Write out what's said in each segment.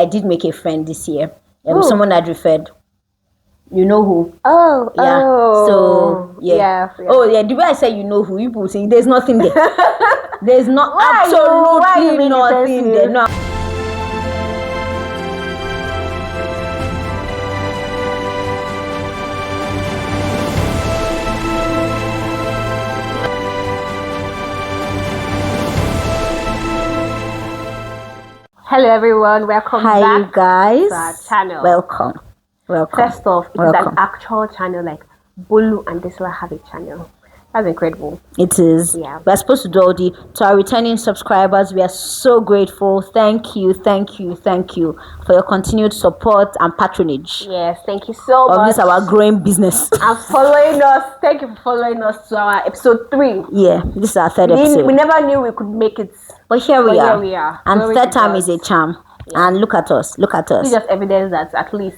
I did make a friend this year. Who? Someone had referred. You know who? Oh, yeah. Oh. So yeah. Oh yeah. The way I say you know who, you people say there's nothing there. There's not absolutely nothing there. No. Hello everyone, welcome Hi back you guys. to our channel. Welcome. First off, it is an actual channel, like Bolu and Desra have a channel. That's incredible. It is. Yeah. We're supposed to do all to our returning subscribers. We are so grateful. Thank you for your continued support and patronage. Yes, thank you so much. Of this our growing business. And following us. Thank you for following us to our episode 3. Yeah, this is our third episode. We never knew we could make it. But here we are. And Glory third time is a charm. Yeah. And look at us. It's just evidence that at least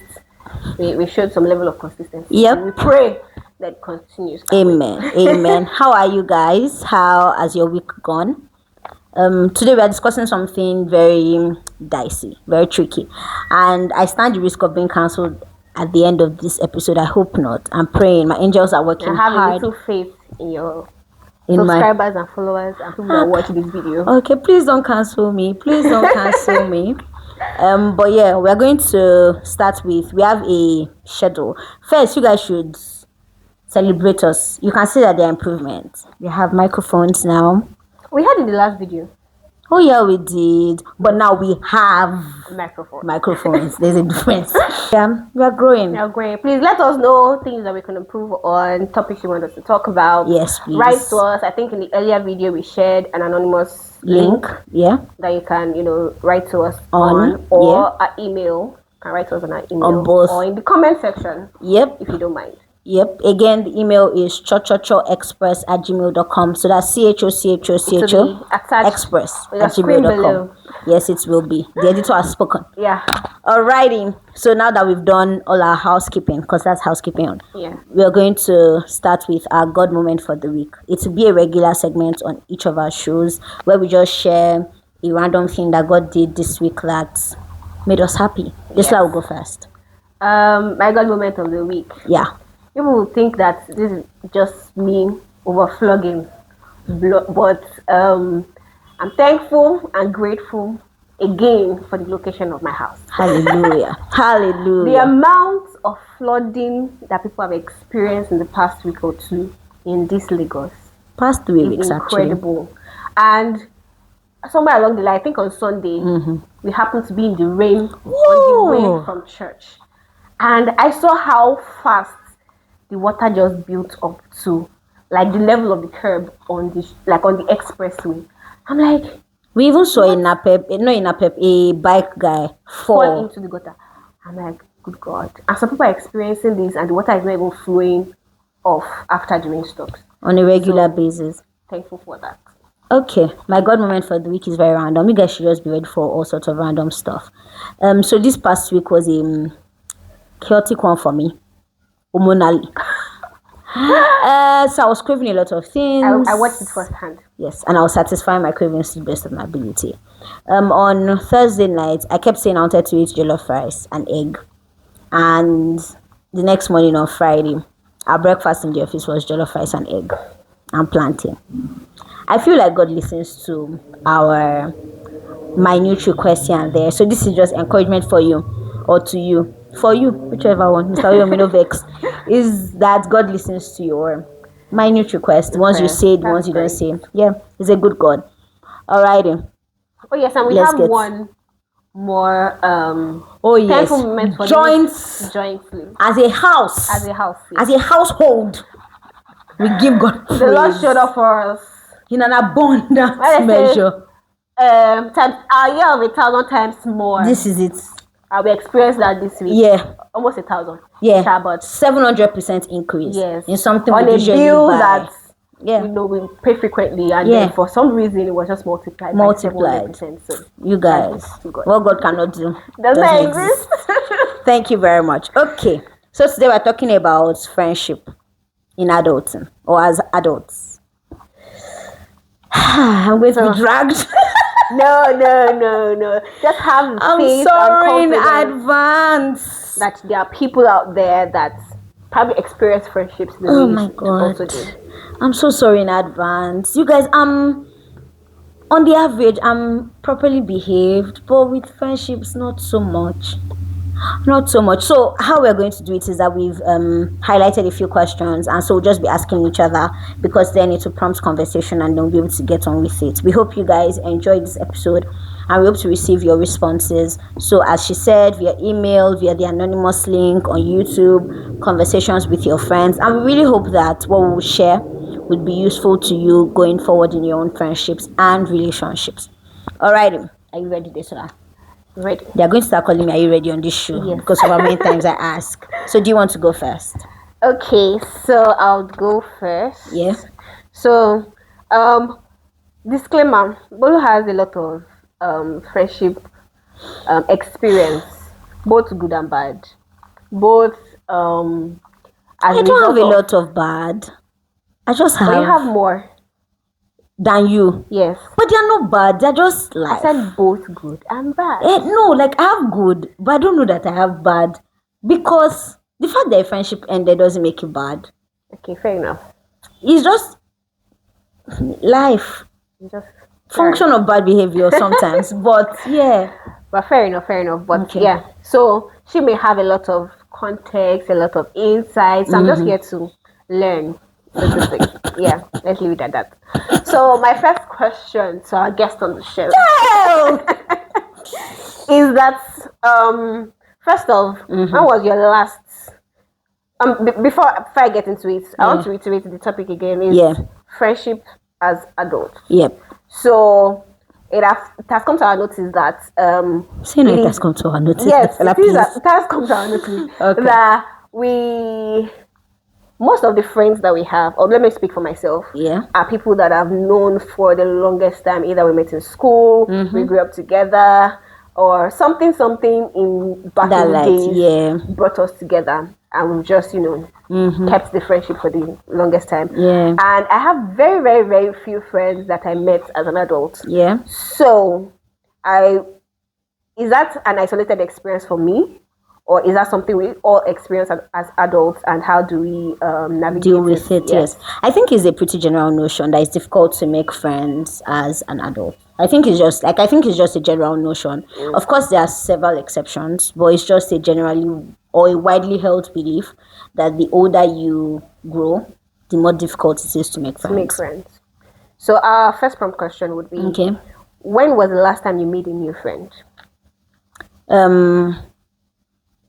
we showed some level of consistency. Yep. And we pray that it continues. Amen. How are you guys? How has your week gone? Today we are discussing something very dicey, very tricky. And I stand the risk of being cancelled at the end of this episode. I hope not. I'm praying. My angels are working hard. I have a little faith in your subscribers and followers and people that watch this video. Okay, please don't cancel me. But yeah, we're going to start with, we have a schedule. First, you guys should celebrate us. You can see that there are improvements. We have microphones now. We had in the last video. Oh yeah, we did. But now we have microphones. There's a difference. Yeah, we are growing. Please let us know things that we can improve on, topics you want us to talk about. Yes, please. Write to us. I think in the earlier video we shared an anonymous link. Yeah. That you can, write to us on or our email. You can write to us on our email. On both. Or in the comment section. Yep. If you don't mind. Yep. Again, the email is chochocho-express@gmail.com. So that's chochocho express@gmail.com. Yes, it will be. The editor has spoken. Yeah. Alrighty. So now that we've done all our housekeeping, because that's housekeeping, we are going to start with our God moment for the week. It will be a regular segment on each of our shows where we just share a random thing that God did this week that made us happy. This will go first. My God moment of the week. Yeah. People will think that this is just me overflogging, but I'm thankful and grateful again for the location of my house. Hallelujah. Hallelujah. The amount of flooding that people have experienced in the past week or two in this Lagos. Past 3 weeks, incredible. And somewhere along the line, I think on Sunday, we happened to be in the rain on the way from church. And I saw how fast the water just built up to like the level of the curb on the expressway. I'm like, we even saw a bike guy fall into the gutter. I'm like, good God. And some people are experiencing this and the water is not even flowing off after the rain stops. On a regular basis. Thankful for that. Okay, my God moment for the week is very random. You guys should just be ready for all sorts of random stuff. So this past week was a chaotic one for me. Hormonally. So I was craving a lot of things. I watched it firsthand. Yes, and I was satisfying my cravings to the best of my ability. On Thursday night, I kept saying I wanted to eat jollof rice and egg. And the next morning on Friday, our breakfast in the office was jollof rice and egg and plantain. I feel like God listens to our minute requests here and there. So this is just encouragement for you or to you. For you, whichever one, Mr. Vex, is that God listens to your minute request. The ones you say, the ones you don't say. Yeah, He's a good God. Alrighty. Oh yes, and we have one more thankful moment for jointly. As a house. As a household. We give God praise. The Lord showed up for us in an abundant measure. Times a year of 1,000 times more. This is it. We experienced that this week. Yeah. Almost 1,000. Yeah. But 700% increase. Yes. In something on we a usually bill buy. that we pay frequently, and then for some reason it was just multiplied. By 700%. So you guys, what God cannot do doesn't exist. Thank you very much. Okay. So today we're talking about friendship in adulting or as adults. I'm going to be dragged. No. Just have I'm faith sorry in and confidence advance. that there are people out there that probably experience friendships the way Oh you my also god. do. I'm so sorry in advance. You guys, on the average, I'm properly behaved, but with friendships, not so much. Not so much. So how we're going to do it is that we've highlighted a few questions, and so we'll just be asking each other, because then it will prompt conversation and then we'll be able to get on with it. We hope you guys enjoyed this episode, and we hope to receive your responses. So as she said, via email, via the anonymous link on YouTube, conversations with your friends, and we really hope that what we'll share would be useful to you going forward in your own friendships and relationships. Alrighty, are you ready, Desola? Ready? They are going to start calling me, are you ready on this show? Yes. Because of how many times I ask. So do you want to go first? Okay, so I'll go first. Yeah. So, disclaimer: Bolu has a lot of friendship experience, both good and bad. Both as I a don't have a result lot of bad. I just but you have have more. than you. Yes. But they're not bad. They're just I life. said both good and bad. No, like I have good, but I don't know that I have bad. Because the fact that a friendship ended doesn't make it bad. Okay, fair enough. It's just life. Just Function of bad behavior sometimes. But yeah. But fair enough. But Okay. yeah, so she may have a lot of context, a lot of insights. I'm just here to learn, so to say. Yeah, let's leave it at that. So my first question to our guest on the show is that first off, when was your last before I get into it, I want to reiterate the topic again is friendship as adults. Yep. So it has come to our notice that Saying it has come to our notice. yes, Stella, it has come to our notice that most of the friends that we have, or let me speak for myself, are people that I've known for the longest time. Either we met in school, we grew up together, or something in back in the days brought us together, and we've just kept the friendship for the longest time. And I have very, very, very few friends that I met as an adult. So is that an isolated experience for me, or is that something we all experience as adults, and how do we navigate deal with it? Yes, I think it's a pretty general notion that it's difficult to make friends as an adult. I think it's just a general notion. Of course, there are several exceptions, but it's just a generally or a widely held belief that the older you grow, the more difficult it is to make friends. So our first prompt question would be: when was the last time you made a new friend?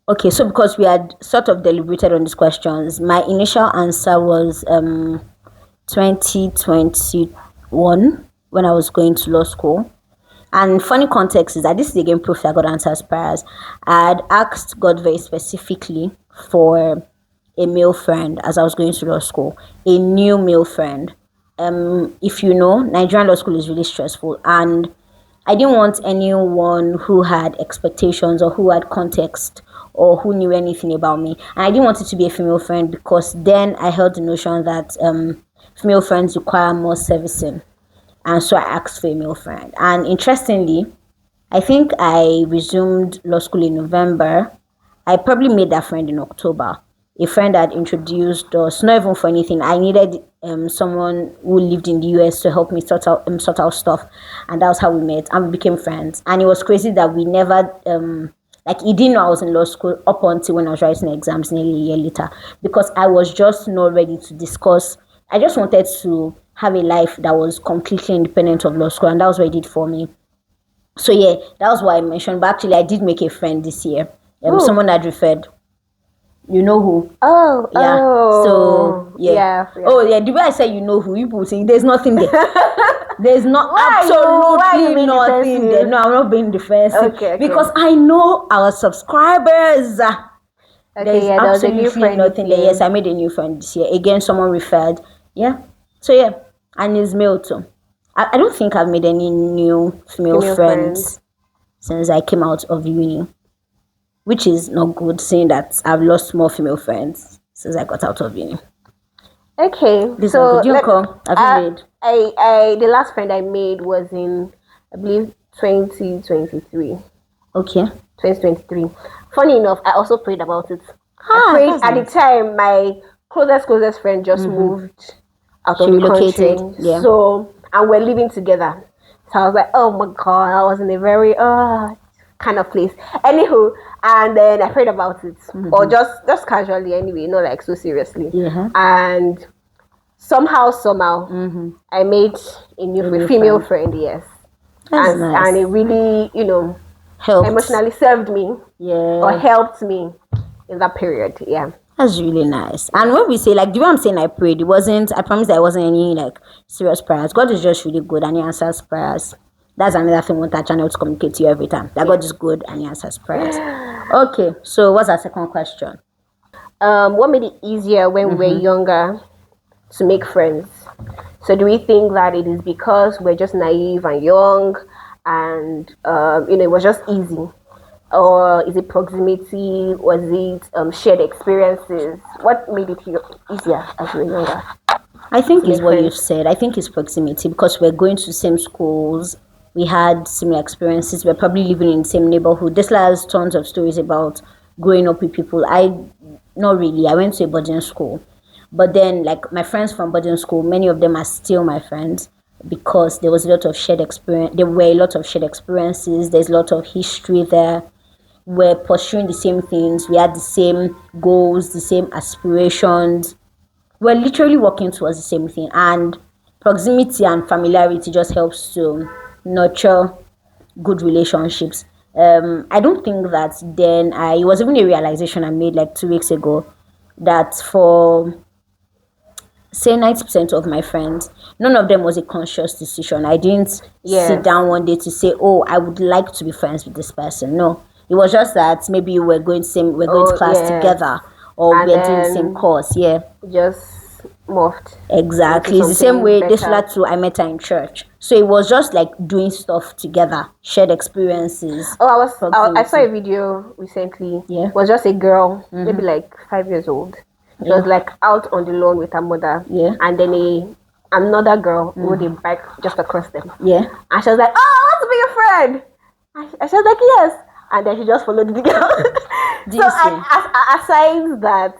Okay, so because we had sort of deliberated on these questions, my initial answer was 2021 when I was going to law school. And funny context is that this is again proof that God answers prayers. I had asked God very specifically for a male friend as I was going to law school, a new male friend. If you know, Nigerian law school is really stressful, and I didn't want anyone who had expectations or who had context or who knew anything about me. And I didn't want it to be a female friend, because then I held the notion that female friends require more servicing. And so I asked for a male friend. And interestingly, I think I resumed law school in November. I probably made that friend in October. A friend had introduced us, not even for anything. I needed someone who lived in the US to help me sort out stuff. And that was how we met. And we became friends. And it was crazy that we never... he didn't know I was in law school up until when I was writing exams nearly a year later, because I was just not ready to discuss. I just wanted to have a life that was completely independent of law school, and that was what it did for me. So yeah, that was what I mentioned. But actually, I did make a friend this year. Someone had referred. You know who? Oh, yeah. So yeah. Oh yeah. The way I say you know who, people say there's nothing there. There's absolutely nothing there. No, I'm not being defensive. Okay. Because I know our subscribers. There's absolutely nothing there. Yes, I made a new friend this year. Again, someone referred. Yeah. So yeah, and it's male too. I don't think I've made any new female friends since I came out of uni, which is not good, saying that I've lost more female friends since I got out of uni. Okay, this so have you made? The last friend I made was in I believe 2023. Okay. 2023. Funny enough, I also prayed about it. I Ah, prayed that's at the nice. time. My closest friend just moved out She of the country, relocated. Yeah. so and we're living together. So I was like, oh my god, I was in a very kind of place. Anywho, and then I prayed about it, or just casually anyway, not like so seriously. Yeah. And somehow, I made a new A new female friend. friend. Yes, That's and it nice. really, Helped. emotionally served me or Yeah. helped me in that period. Yeah. That's really nice. And when we say, like, the way I'm saying I prayed, it wasn't, I promise there wasn't any, like, serious prayers. God is just really good and He answers prayers. That's another thing we want our channel to communicate to you every time. That God is good and He answers prayers. Okay, so what's our second question? What made it easier when we were younger to make friends? So do we think that it is because we're just naive and young and it was just easy? Or is it proximity? Was it shared experiences? What made it easier as we were younger I think to is make what you've friends? said. I think it's proximity because we're going to same schools. We had similar experiences. We're probably living in the same neighborhood. This has tons of stories about growing up with people. Not really. I went to a boarding school. But then, like, my friends from boarding school, many of them are still my friends because there was a lot of shared experience. There were a lot of shared experiences. There's a lot of history there. We're pursuing the same things. We had the same goals, the same aspirations. We're literally working towards the same thing, and proximity and familiarity just helps to nurture good relationships. I don't think that then I it was even a realization I made like 2 weeks ago that for say 90% of my friends, none of them was a conscious decision. I didn't sit Yes. down one day to say, oh, I would like to be friends with this person. No, it was just that maybe we're going to Oh, class yes. together or And we're doing the same then course. Yeah. just morphed into Exactly. It's the same something way this better. led to I met her in church. So it was just like doing stuff together, shared experiences, Oh, I saw a proximity. video recently. Yeah. It was just a girl, maybe like 5 years old. She was Yeah. like out on the lawn with her mother, Yeah. and then another girl rode a bike just across them, Yeah. and she was like, "Oh, I want to be your friend." And she was like, "Yes," and then she just followed the girl. Do So, you see? aside that,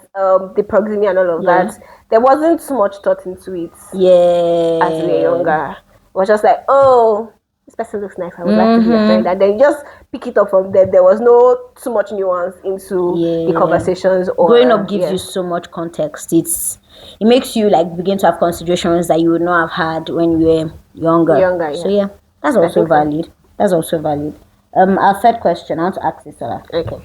the proximity and all of Yeah. that, there wasn't too much thought into it as we were Yeah. younger. It was just like, oh, this person looks nice. I would like to be a friend. And then you just pick it up from there. There was no too much nuance into the Yeah. conversations Growing up or gives you so much context. It makes you like begin to have considerations that you would not have had when you were younger. younger. So Yeah. yeah, that's I also think so. valid. That's also valid. Our third question, I want to ask this, Ola. Okay.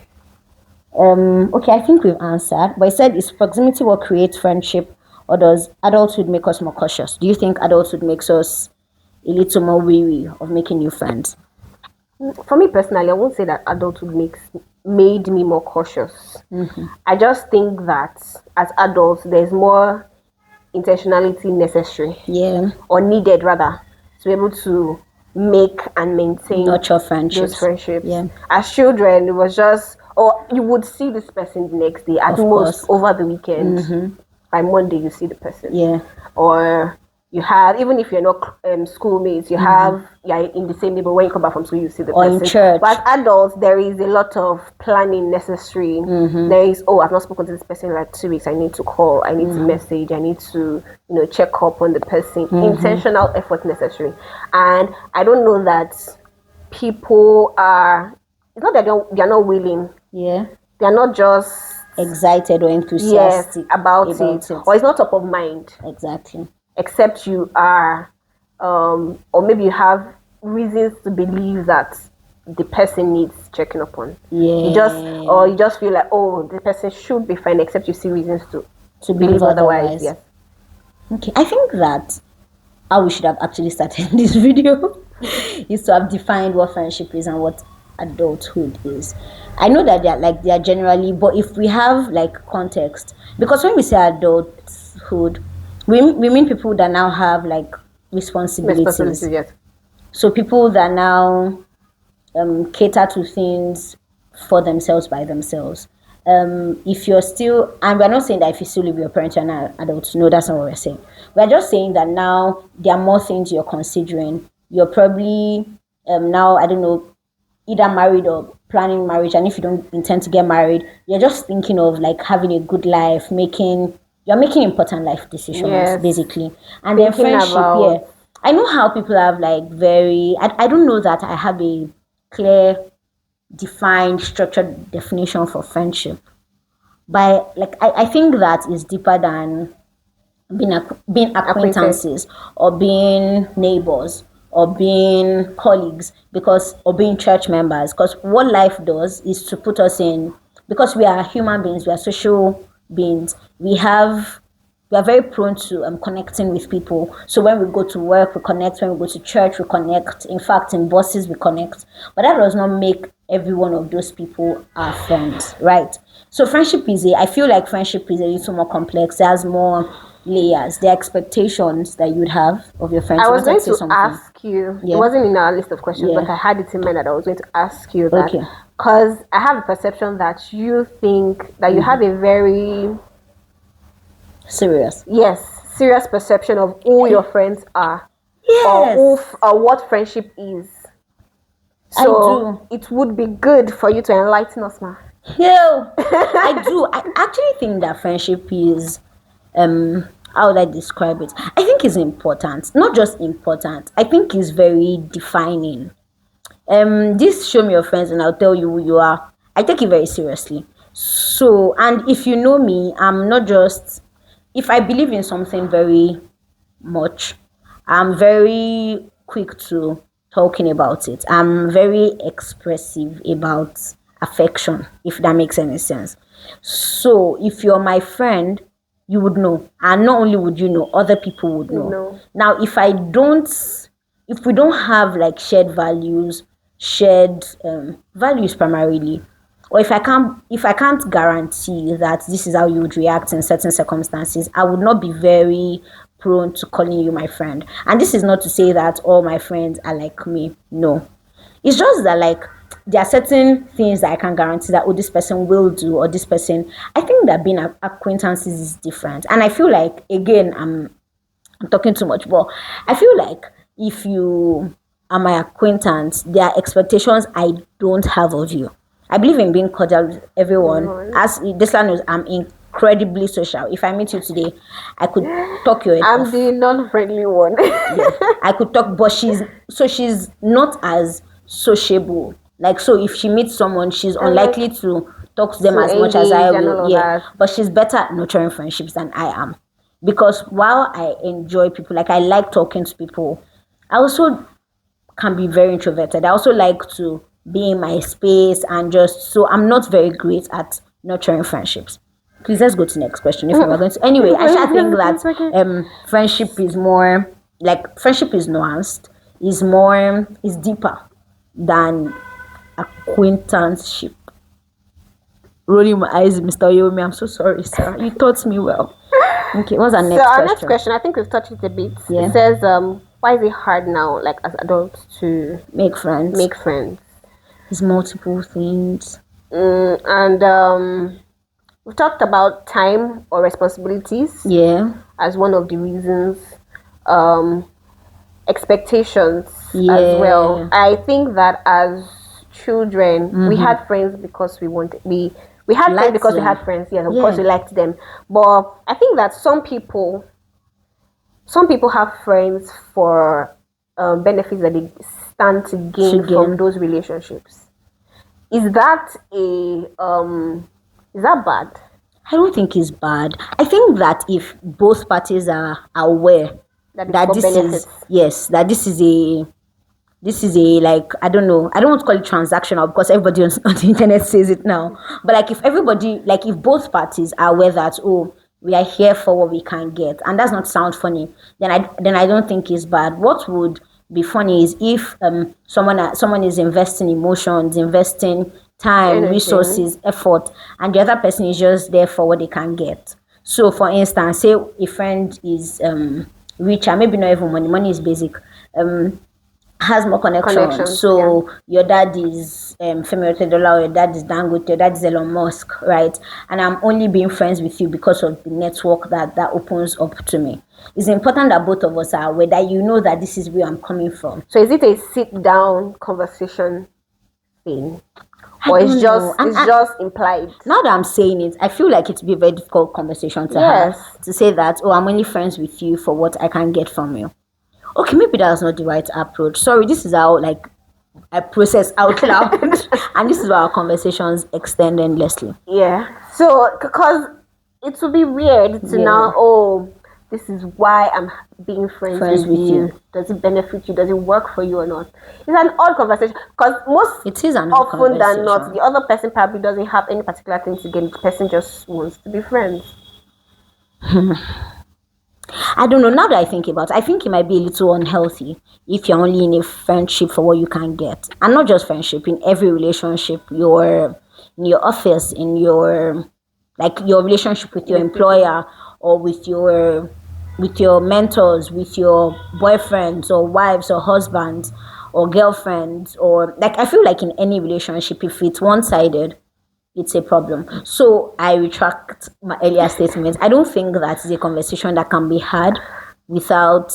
Okay, I think we've answered. But I said, is proximity what creates friendship, or does adulthood make us more cautious? Do you think adulthood makes us a little more weary of making new friends? For me personally, I won't say that adulthood made me more cautious. I just think that as adults, there's more intentionality necessary Yeah, or needed rather to be able to make and maintain nurture those friendships. friendships. Yeah, As children, it was just, or you would see this person the next day, at of most course. over the weekend. By Monday, you see the person. Yeah, Or you have, even if you're not schoolmates, you're in the same neighborhood. When you come back from school, you see the or in person. church. But as adults, there is a lot of planning necessary. There is, oh, I've not spoken to this person in like 2 weeks. I need to call. I need to message. I need to, check up on the person. Intentional effort necessary. And I don't know that people are. It's not that they're not willing. Yeah, They're not just excited or enthusiastic about it, or it's not top of mind. Exactly. Except you are, or maybe you have reasons to believe that the person needs checking up on. Yeah. You just feel like, oh, the person should be fine, except you see reasons to believe otherwise. Yes. Okay, I think that how we should have actually started this video is to have defined what friendship is and what adulthood is. I know that they're generally, but if we have like context, because when we say adulthood, we mean people that now have like responsibilities. Yes. So people that now cater to things for themselves by themselves. If you're still, and we're not saying that if you still live with your parents, you're not adults. No, that's not what we're saying. We're just saying that now there are more things you're considering. You're probably now, I don't know, either married or planning marriage, and if you don't intend to get married, you're just thinking of like having a good life, you're making important life decisions Yes. basically. And then Thinking friendship, yeah, about I know how people have like I don't know that I have a clear, defined, structured definition for friendship, but like I think that is deeper than being acquainted. acquaintances or being neighbors or being colleagues, because or being church members, because what life does is to put us in, because we are human beings, we are social beings, we are very prone to connecting with people. So when we go to work, we connect. When we go to church, we connect. In fact, in buses, we connect. But that does not make every one of those people our friends, right? So I feel like friendship is a little more complex. It has more layers. The expectations that you'd have of your friends. I You was wanted going to say to something. ask you, it Yeah. wasn't in our list of questions, Yeah. but I had it in mind that I was going to ask you that Okay. because I have a perception that you think that you have a very, Serious. yes, serious perception of who your friends are or Yes. or what friendship is. I So do. it would be good for you to enlighten us, ma. Yo, I do. I actually think that friendship is how would I describe it? I think it's important. Not just important. I think it's very defining. This show me your friends and I'll tell you who you are. I take it very seriously. So, and if you know me, I'm not just, if I believe in something very much, I'm very quick to talking about it. I'm very expressive about affection, if that makes any sense. So if you're my friend, you would know. And not only would you know, other people would know. No. Now, if we don't have like shared values primarily, or if I can't guarantee that this is how you would react in certain circumstances, I would not be very prone to calling you my friend. And this is not to say that all my friends are like me. No. It's just that like there are certain things that I can guarantee that this person will do, or this person. I think that being acquaintances is different. And I feel like again I'm talking too much, but I feel like if you are my acquaintance, there are expectations I don't have of you. I believe in being cordial with everyone. As this one knows, I'm incredibly social. If I meet you today, I could talk your head I'm off. the non-friendly one. Yeah, I could talk, but she's not as sociable. Like, so if she meets someone, she's unlikely to talk to them To as much as I engage and all will. of Yeah, that. but she's better at nurturing friendships than I am. Because while I enjoy people, like I like talking to people, I also can be very introverted. I also like to be in my space and just, so I'm not very great at nurturing friendships. Please let's go to the next question if we're going to. Anyway, I shall think that friendship is nuanced, is deeper than acquaintanceship. Rolling my eyes, Mr. Yomi. I'm so sorry, sir. You taught me well. Okay, what's our So next our question? next question, I think we've touched it a bit. Yeah. It says, why is it hard now, like as adults, to Make friends. make friends? It's multiple things. And we talked about time or responsibilities Yeah. as one of the reasons. Expectations Yeah. as well. I think that as children, we had friends because we had friends Liked because we them. had friends. Yes, of Yeah. course we liked them. But I think that some people have friends for benefits that they stand to gain from those relationships. Is that is that bad? I don't think it's bad. I think that if both parties are aware That it's that for this benefits. that this is a like, I don't know, I don't want to call it transactional because everybody on the internet says it now, but like if both parties are aware that, oh, we are here for what we can get, and that's not sound funny, then I don't think it's bad. What would be funny is if someone is investing emotions, investing time, Energy. resources, effort, and the other person is just there for what they can get. So for instance, say a friend is richer, maybe not even money is basic, has more connections. Connections, So your dad is Femi Otedola, or your dad is Dangote, your dad is Elon Musk, right? And I'm only being friends with you because of the network that opens up to me. It's important that both of us are aware that you know that this is where I'm coming from. So is it a sit down conversation thing? I Or it's don't just know. And it's just implied? now that I'm saying it, I feel like it'd be a very difficult conversation to Yes. have, to say that, oh, I'm only friends with you for what I can get from you. Okay, maybe that's not the right approach. Sorry, this is how like I process out loud, and this is why our conversations extend endlessly. Yeah. So because it would be weird to Yeah. now, oh, this is why I'm being friends with with you. you. Does it benefit you? Does it work for you or not? It's an odd conversation because most It is an odd often than not, conversation. the other person probably doesn't have any particular thing to gain. The person just wants to be friends. I don't know. Now that I think about it, I think it might be a little unhealthy if you're only in a friendship for what you can get, and not just friendship. In every relationship, in your office, in your like your relationship with your employer, or with your mentors, with your boyfriends or wives or husbands or girlfriends, or like I feel like in any relationship, if it's one-sided, it's a problem. So I retract my earlier statements. I don't think that is a conversation that can be had without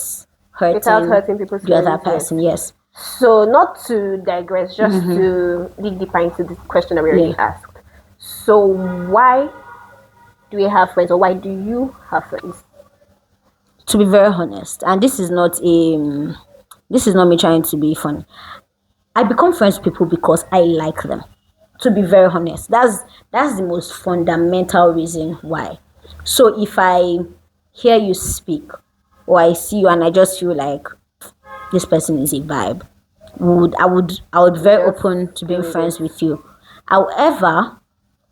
hurting people's the other feelings, yes. person. Yes. So not to digress, just to dig deeper into this question that we already asked. So why do we have friends, or why do you have friends? To be very honest, and this is not me trying to be funny. I become friends with people because I like them. To be very honest, that's the most fundamental reason why. So if I hear you speak, or I see you and I just feel like this person is a vibe, I would very Just open to being feel friends with you. However,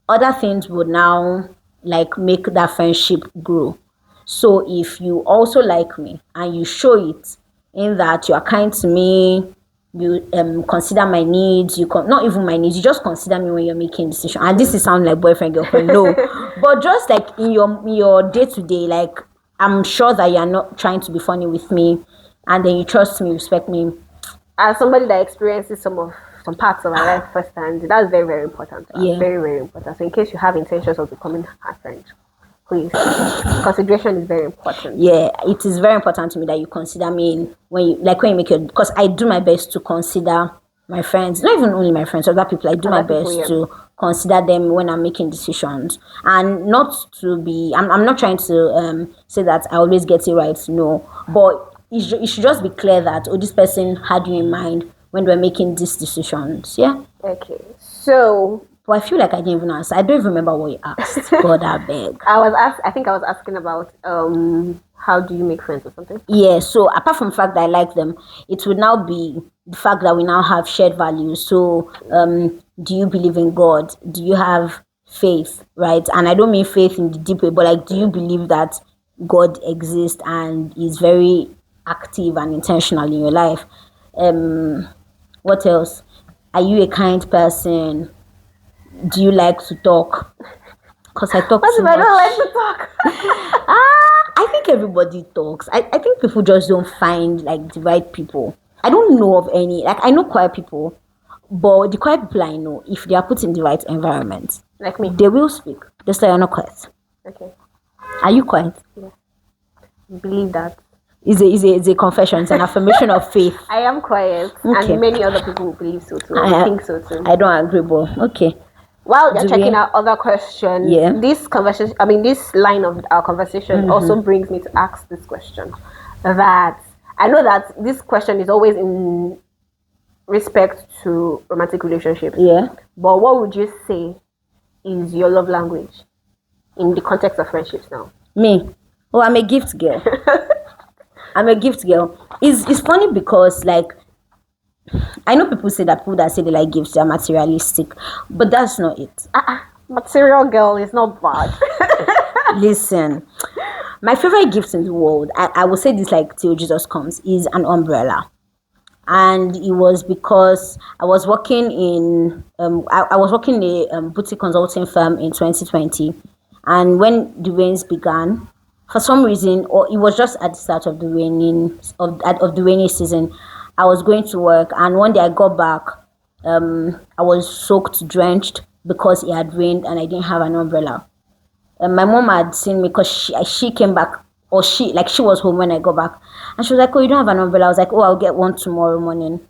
other things would now like make that friendship grow. So if you also like me and you show it in that you are kind to me, you consider my needs, not even my needs, you just consider me when you're making decision. And this is sound like boyfriend girlfriend, no, but just like in your day to day, like I'm sure that you're not trying to be funny with me, and then you trust me, respect me. As somebody that experiences some parts of our life firsthand, that's very, very important. Yeah. Very, very important. So in case you have intentions of becoming a friend, please, consideration is very important. Yeah, it is very important to me that you consider me when you make your, because I do my best to consider my friends, not even only my friends, other people. I do my best to consider them when I'm making decisions, and not to be. I'm not trying to say that I always get it right. No, but it should just be clear that this person had you in mind when we're making these decisions. Yeah. Okay. So. But I feel like I didn't even answer. I don't even remember what you asked. God, I beg. I think I was asking about how do you make friends or something? Yeah, so apart from the fact that I like them, it would now be the fact that we now have shared values. So do you believe in God? Do you have faith, right? And I don't mean faith in the deep way, but like, do you believe that God exists and is very active and intentional in your life? What else? Are you a kind person? Do you like to talk? Because I talk too much. I don't like to talk. I think everybody talks. I think people just don't find like the right people. I don't know of any. Like I know quiet people, but the quiet people I know, if they are put in the right environment, like me, they will speak. Just like you're not quiet. Okay. Are you quiet? Yeah. Believe that. Is a confession. It's an affirmation of faith. I am quiet, Okay. and many other people believe so too. I think so too. I don't agree, but okay. While you're checking out other questions, this conversation, this line of our conversation also brings me to ask this question. That I know that this question is always in respect to romantic relationships. Yeah. But what would you say is your love language in the context of friendships now? Me? Oh, I'm a gift girl. I'm a gift girl. It's funny because like I know people say that people that say they like gifts are materialistic, but that's not it. Material girl is not bad. Listen, my favorite gift in the world, I will say this like till Jesus comes, is an umbrella. And it was because I was working in I was working in a boutique consulting firm in 2020, and when the rains began, for some reason, or it was just at the start of the rainy season, I was going to work, and one day I got back. I was soaked, drenched because it had rained, and I didn't have an umbrella. My mom had seen me because she came back, or she was home when I got back, and she was like, "Oh, you don't have an umbrella?" I was like, "Oh, I'll get one tomorrow morning."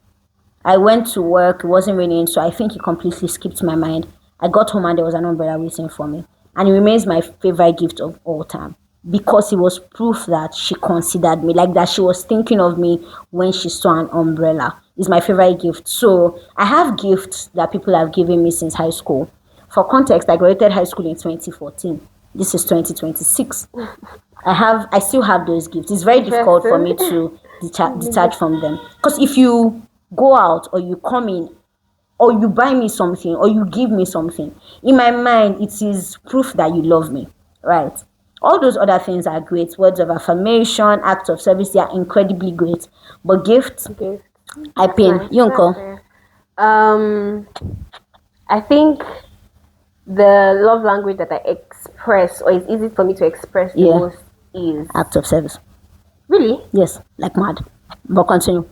I went to work. It wasn't raining, so I think it completely skipped my mind. I got home and there was an umbrella waiting for me, and it remains my favorite gift of all time because it was proof that she considered me, like that she was thinking of me when she saw an umbrella. It's my favorite gift. So I have gifts that people have given me since high school. For context, I graduated high school in 2014. This is 2026. I still have those gifts. It's very difficult for me to detach from them, because if you go out or you come in or you buy me something or you give me something, in my mind it is proof that you love me, right? All those other things are great. Words of affirmation, acts of service, they are incredibly great. But gifts, Okay. I pin. Nice. You uncle. I think the love language that I express, or it's easy for me to express the Yeah. most, is Acts of service. really. Yes, like mad. But continue.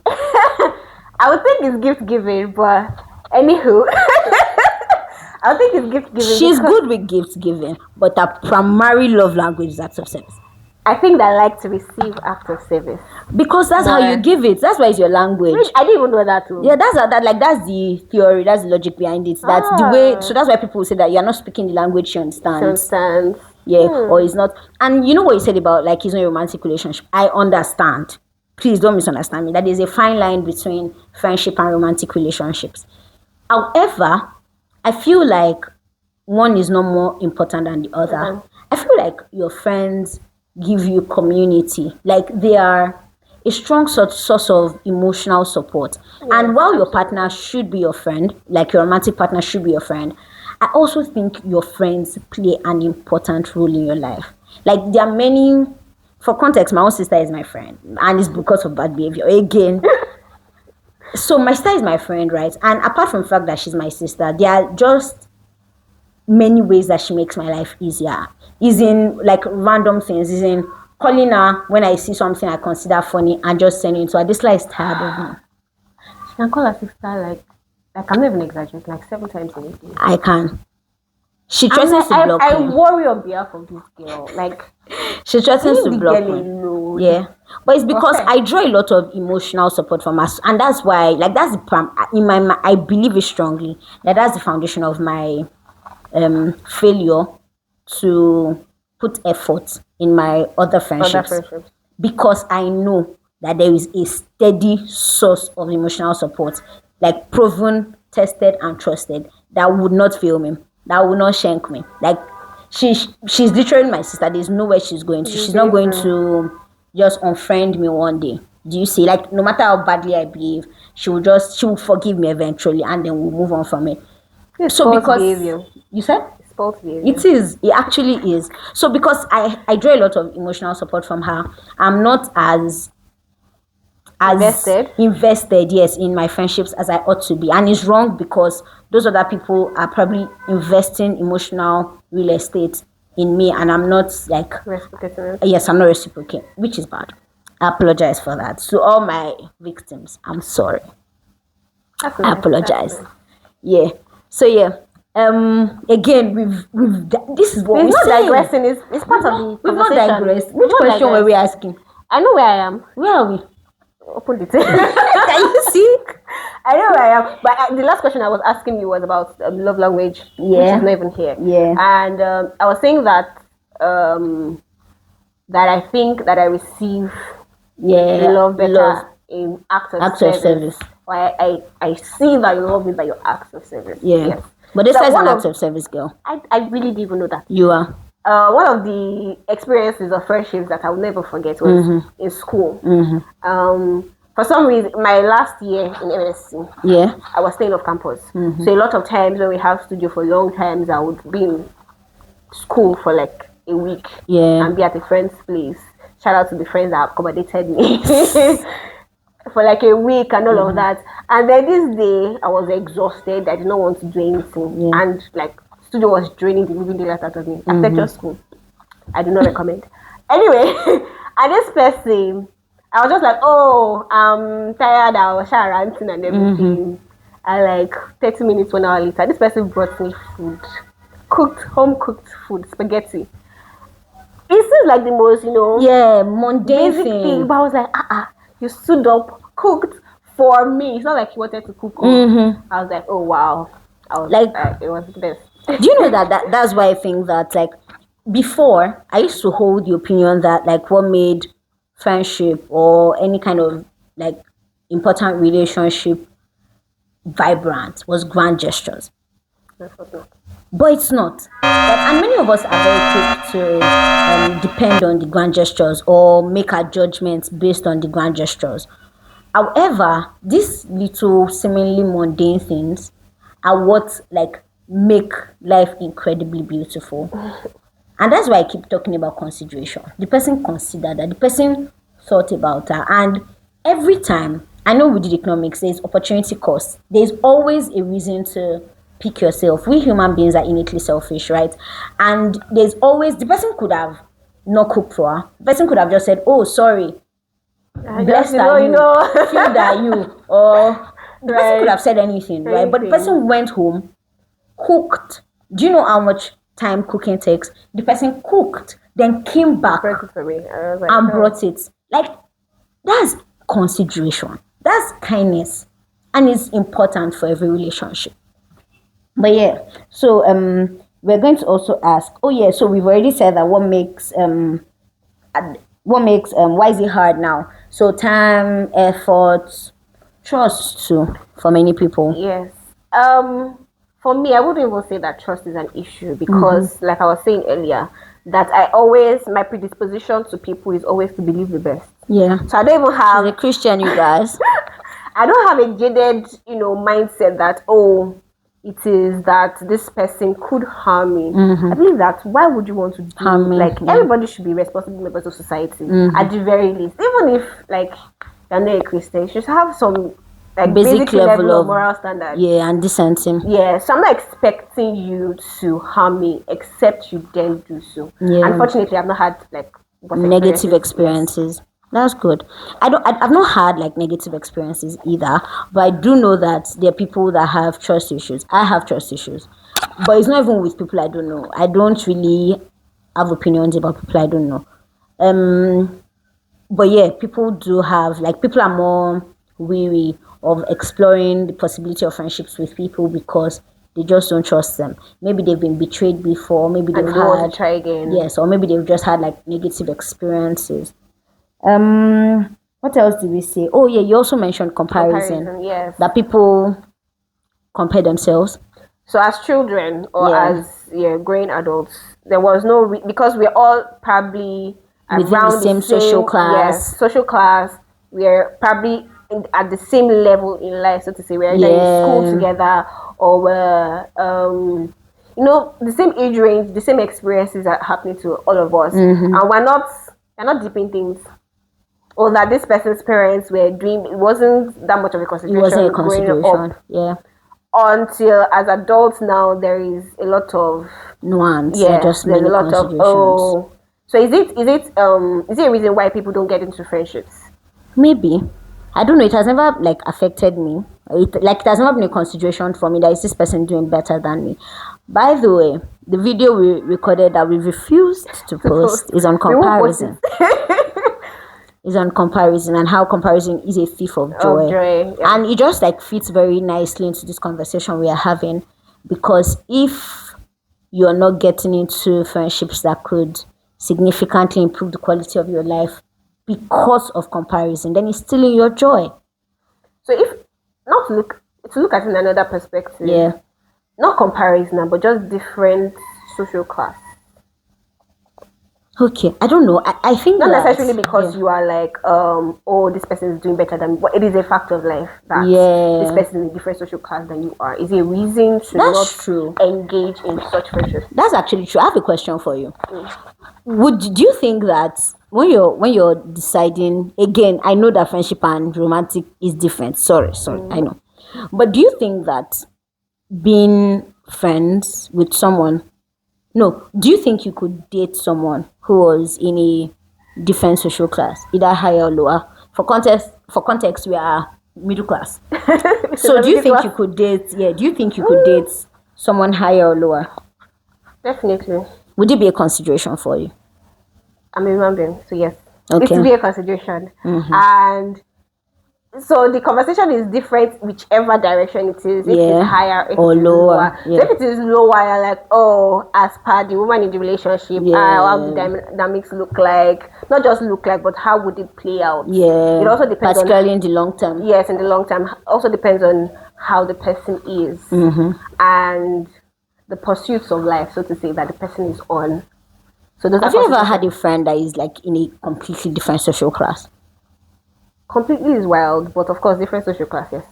I would think it's gift giving, but anywho, I would think it's gift giving. She's good with gift giving, but her primary love language is acts of service. I think that I like to receive acts of service Because that's how you give it. That's why it's your language. I didn't even know that too. Yeah, that's the theory, that's the logic behind it. That's the way. So that's why people say that you're not speaking the language she understands. Yeah, or it's not. And you know what you said about like it's not a romantic relationship. I understand. Please don't misunderstand me. That is a fine line between friendship and romantic relationships. However, I feel like one is not more important than the other. I feel like your friends give you community, like they are a strong source of emotional support. And while your partner should be your friend, like your romantic partner should be your friend, I also think your friends play an important role in your life. Like there are many, for context, my own sister is my friend, and it's because of bad behavior again. So my sister is my friend, right? And apart from the fact that she's my sister, there are just many ways that she makes my life easier. Is in like random things, is in calling her when I see something I consider funny and just sending it to her. This life is tired of me. She can call her sister like I'm not even exaggerating, like 7 times a day. I can. She threatens to block I me. worry on behalf of this girl. Like She threatens to leave the block girl me. alone. Yeah, but it's because Okay. I draw a lot of emotional support from us, and that's why, like, that's the in my mind, I believe it strongly that that's the foundation of my failure to put effort in my other friendships, because I know that there is a steady source of emotional support, like proven, tested, and trusted, that would not fail me, that would not shank me. Like she's literally my sister. There's nowhere she's going to. She's not going to just unfriend me one day. Do you see? Like no matter how badly I behave, she will forgive me eventually, and then we'll move on from it. So because behavior. you said Behavior. it actually is. So because I draw a lot of emotional support from her, I'm not as invested, yes, in my friendships as I ought to be, and it's wrong because those other people are probably investing emotional real estate in me, and I'm not like reciprocating. Yes, I'm not reciprocating, which is bad. I apologize for that. To all my victims, I'm sorry. I apologize. Yeah. So yeah. Again, we've this is what we're we not say. digressing. It's part of the We've not conversation. digressed. Which question were we asking? I know where I am. Where are we? Open the Can you see? I know where I am. But the last question I was asking you was about love language, which is not even here. Yeah. And I was saying that that I think that I receive love better in acts of service. I see that you love me by your acts of service. Yeah. Yes. But this is an act of service, girl. I really didn't even know that. You are. One of the experiences of friendships that I will never forget was in school. For some reason, my last year in MSc, I was staying off campus. So a lot of times when we have studio for long times, I would be in school for like a week and be at a friend's place. Shout out to the friends that accommodated me for like a week and all of that. And then this day, I was exhausted. I did not want to do anything. And like, studio was draining the living daylight out of me. Architecture school, I do not recommend. Anyway, and this person, I was just like, oh, I'm tired. I was ranting and everything. And like 30 minutes, 1 hour later, this person brought me food, home cooked food, spaghetti. It seems like the most, Yeah, mundane basic thing. thing. But I was like, you stood up, cooked for me. It's not like you wanted to cook. I was like, oh wow. I was Like, it was the best. Do you know that's why I think that, like, before I used to hold the opinion that, like, what made friendship or any kind of, like, important relationship vibrant was grand gestures, but it's not. Like, and many of us are very quick to depend on the grand gestures or make our judgments based on the grand gestures. However, these little seemingly mundane things are what, like, make life incredibly beautiful. And that's why I keep talking about consideration. The person considered that, the person thought about that. And every time, I know we did economics, there's opportunity cost. There's always a reason to pick yourself. We human beings are innately selfish, right? And there's always, the person could have not cooked for her. The person could have just said, oh, sorry, blessed are you, filled are you, or the person could have said anything, right? But the person went home, cooked. Do you know how much time cooking takes? The person cooked, then came back and brought it. Like, that's consideration, that's kindness, and it's important for every relationship. But yeah, so we're going to also ask, oh yeah, so we've already said that what makes why is it hard now? So time, effort, trust too, for many people. Yes. For me, I wouldn't even say that trust is an issue because, like I was saying earlier, that my predisposition to people is always to believe the best. Yeah. So I don't even have a Christian, you guys. I don't have a jaded, mindset that, oh, it is that this person could harm me. I believe that why would you want to do harm me? Like, everybody should be responsible members of society at the very least. Even if, like, you're not a Christian, you should have some, like, basic level of moral standard. Yeah, and decency. Yeah, so I'm not expecting you to harm me except you then do so. Yeah. Unfortunately, I've not had, like, negative experiences. That's good. I've not had, like, negative experiences either, but I do know that there are people that have trust issues. I have trust issues, but it's not even with people I don't know. I don't really have opinions about people I don't know. But yeah, people do have, like, people are more weary of exploring the possibility of friendships with people because they just don't trust them. Maybe they've been betrayed before. Maybe they've had to try again. Yes, or maybe they've just had, like, negative experiences. What else did we say? Oh yeah, you also mentioned comparison. Yes, that people compare themselves. So as children or as growing adults, there was no because we're all probably within around the same social class. Yes, social class. We're probably at the same level in life, so to say. We're either in school together or we're the same age range, the same experiences are happening to all of us, and we're not deep in things. Or that this person's parents were doing, it wasn't that much of a consideration. It wasn't a consideration. Growing up, yeah. Until as adults now, there is a lot of nuance. Yeah, there's a lot of So is it a reason why people don't get into friendships? Maybe. I don't know. It has never, like, affected me. It has never been a consideration for me that is this person doing better than me. By the way, the video we recorded that we refused to post is on comparison. Is on comparison and how comparison is a thief of joy. Yeah. And it just, like, fits very nicely into this conversation we are having, because if you're not getting into friendships that could significantly improve the quality of your life because of comparison, then it's stealing your joy. So if not to look at it in another perspective, not comparison but just different social class. Okay, I don't know. I think not necessarily because you are like, this person is doing better than me, but it is a fact of life that this person is in a different social class than you are. Is a reason to engage in such friendships. That's actually true. I have a question for you. Do you think that when you're deciding, again, I know that friendship and romantic is different. Sorry, I know. But do you think that being friends with someone, do you think you could date someone who was in a different social class, either higher or lower? For context, we are middle class. So do you think you could date? Yeah, do you think you could date someone higher or lower? Definitely. Would it be a consideration for you? I'm a human being, so yes. Okay. It will be a consideration. And so the conversation is different whichever direction it is. If it's higher, if or it is lower. So if it is lower, you're like, oh, as per the woman in the relationship, how the dynamics look like. Not just look like, but how would it play out? Yeah. It also depends particularly in the long term. Yes, in the long term. Also depends on how the person is and the pursuits of life, so to say, that the person is on. So have you ever had a friend that is like in a completely different social class? Completely is wild, but of course different social classes.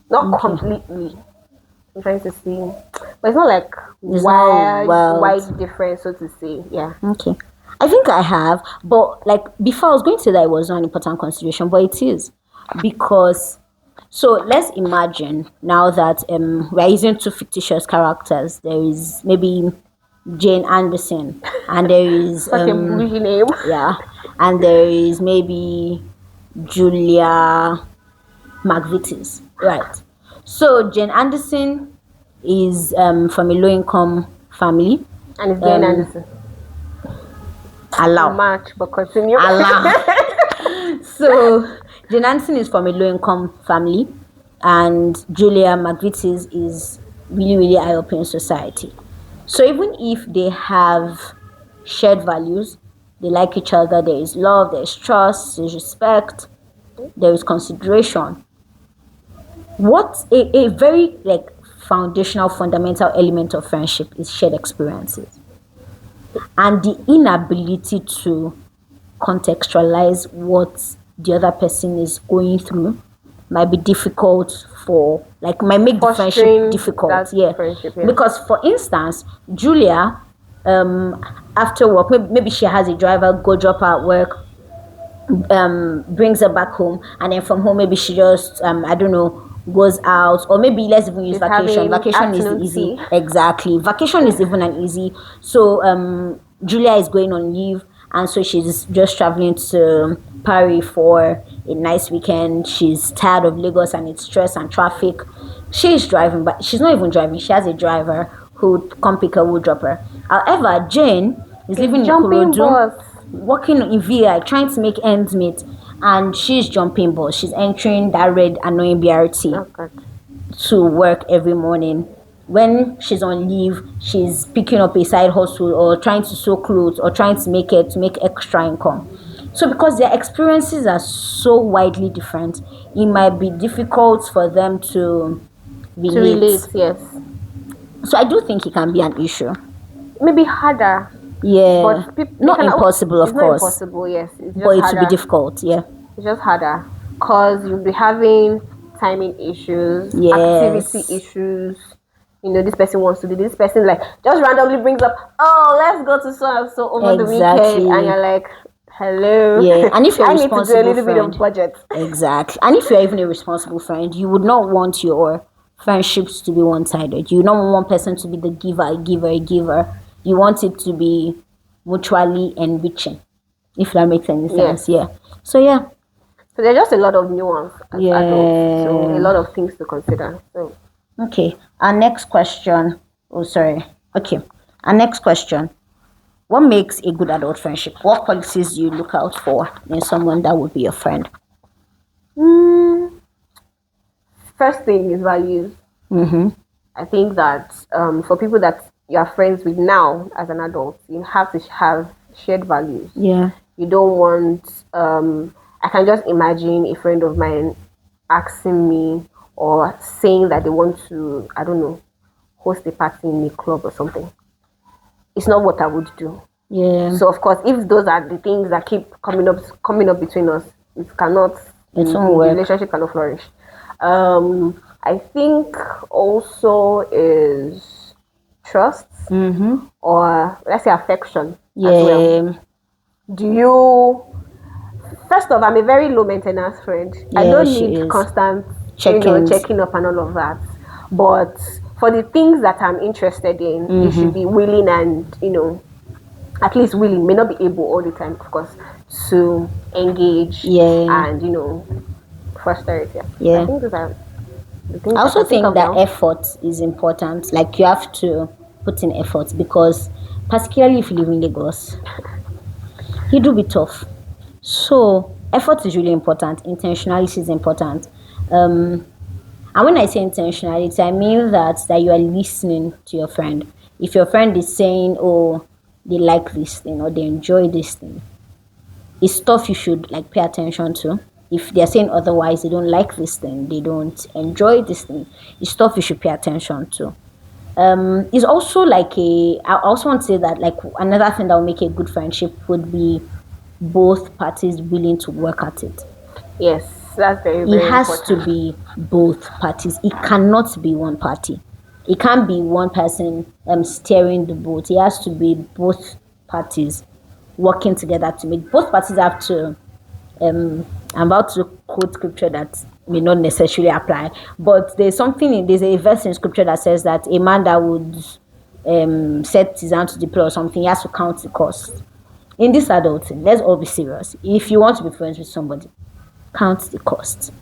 Not completely. I'm trying to see, but it's not like wide difference, so to say. Yeah. Okay. I think I have, but like before I was going to say that it was not an important consideration, but it is, because so let's imagine now that we're using two fictitious characters. There is maybe Jane Anderson, and there is such a bougie name. Yeah, and there is maybe Julia McVitie's, right? So Jane Anderson is from a low-income family, and it's Jane Anderson. Allow match, but continue. Allow. So Jane Anderson is from a low-income family, and Julia McVitie's is really, really high up in society. So even if they have shared values, they like each other, there is love, there is trust, there is respect, there is consideration. What a very like foundational, fundamental element of friendship is shared experiences. And the inability to contextualize what the other person is going through might be difficult might make the friendship difficult. Because for instance, Julia, after work, maybe she has a driver go drop her at work, brings her back home, and then from home maybe she just goes out, or maybe let's even use vacation is easy. Exactly, vacation is even an easy. So Julia is going on leave, and so she's just traveling to Paris for a nice weekend. She's tired of Lagos and its stress and traffic. She's driving, but she's not even driving. She has a driver who would come pick her, who would drop her. However, Jane is living in Ikorodu, working in VI, trying to make ends meet, and she's jumping bus. She's entering that red annoying BRT to work every morning. When she's on leave, she's picking up a side hustle or trying to sew clothes or trying to make extra income. So because their experiences are so widely different, it might be difficult for them to relate. Yes. So I do think it can be an issue. Maybe harder. Yeah. But not impossible, of course. Not impossible, yes. It's just but it will be difficult, yeah. It's just harder. Because you'll be having timing issues, activity issues. This person wants to do this. Person just randomly brings up, oh, let's go to so and so over the weekend, and you're like, hello. Yeah, and if you're I need to do a little bit of budget. Exactly, and if you're even a responsible friend, you would not want your friendships to be one-sided. You don't want one person to be the giver. You want it to be mutually enriching, if that makes any sense. Yeah. So there's just a lot of nuance as adults, so a lot of things to consider. So. Okay, our next question. Our next question. What makes a good adult friendship? What qualities do you look out for in someone that would be your friend? First thing is values. I think that for people that you are friends with now as an adult, you have to have shared values. Yeah. You don't want... I can just imagine a friend of mine asking me or saying that they want to, host a party in a club or something. It's not what I would do. Yeah. So of course, if those are the things that keep coming up between us, the relationship cannot flourish. I think also is trust or let's say affection. Yeah. As well. Do you? First off, I'm a very low maintenance friend. Yeah, I don't need constant checking up and all of that. But for the things that I'm interested in, you should be willing and at least willing, may not be able all the time, of course, to engage Yeah. and foster it. Yeah. So I Yeah. think those are the things I I also can think think of that now. effort is important. Like you have to put in effort because, particularly if you live in Lagos, it do be tough. So effort is really important. Intentionality is important. And when I say intentionality, I mean that you are listening to your friend. If your friend is saying, "Oh, they like this thing or they enjoy this thing," it's stuff you should like pay attention to. If they're saying otherwise, they don't like this thing, they don't enjoy this thing, it's stuff you should pay attention to. It's also like I also want to say that like another thing that will make a good friendship would be both parties willing to work at it. Yes, that's very, It very has to important. be both parties. It cannot be one party. It can't be one person steering the boat. It has to be both parties working together to make both parties have to I'm about to quote scripture that may not necessarily apply, but there's a verse in scripture that says that a man that would set his hand to the plow or something, he has to count the cost. In this adulting, let's all be serious. If you want to be friends with somebody, count the cost.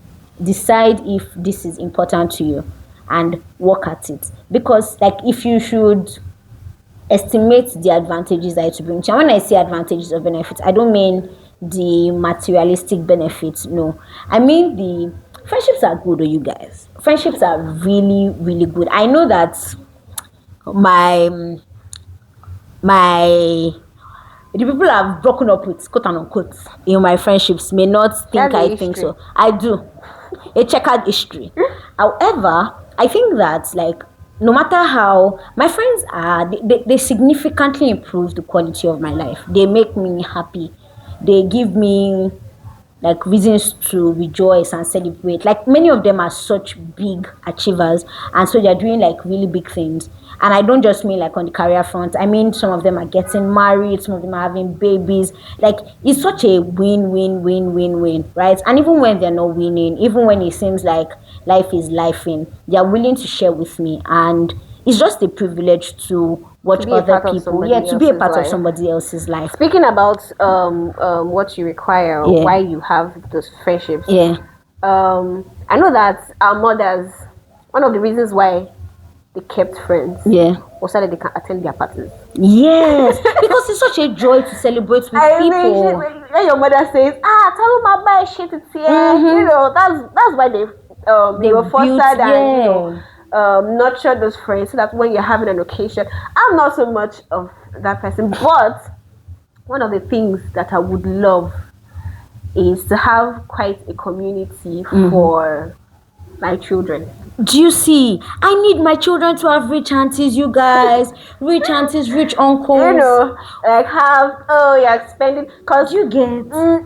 Decide if this is important to you and work at it. Because like if you should estimate the advantages that it will bring. And when I say advantages or benefits, I don't mean the materialistic benefits. No, I mean the friendships are good. Or you guys, friendships are really, really good. I know that my my the people I've broken up with, quote and unquote, in my friendships may not think That's I a think history. so. I do. A checkered history. However, I think that like no matter how my friends are, they significantly improve the quality of my life. They make me happy. They give me like reasons to rejoice and celebrate. Like many of them are such big achievers, and so they're doing like really big things. And I don't just mean like on the career front. I mean some of them are getting married, some of them are having babies. Like it's such a win, right? And even when they're not winning, even when it seems like life is lifing, they're willing to share with me, and it's just a privilege to To watch be a other part of people, yeah, somebody to be a else's part of life. somebody else's life. Speaking about what you require, or Yeah. why you have those friendships, Yeah. I know that our mothers, one of the reasons why they kept friends Yeah. was so that they can attend their parties. Yes, because it's such a joy to celebrate with I mean, people. when your mother says, tell them my buy shit it's here, that's why they were They've built, fostered and yeah. nurtured those friends so that when you're having an occasion, I'm not so much of that person, but one of the things that I would love is to have quite a community for my children. Do you see? I need my children to have rich aunties, you guys. Rich aunties, rich uncles. Like have you're spending because Do you get?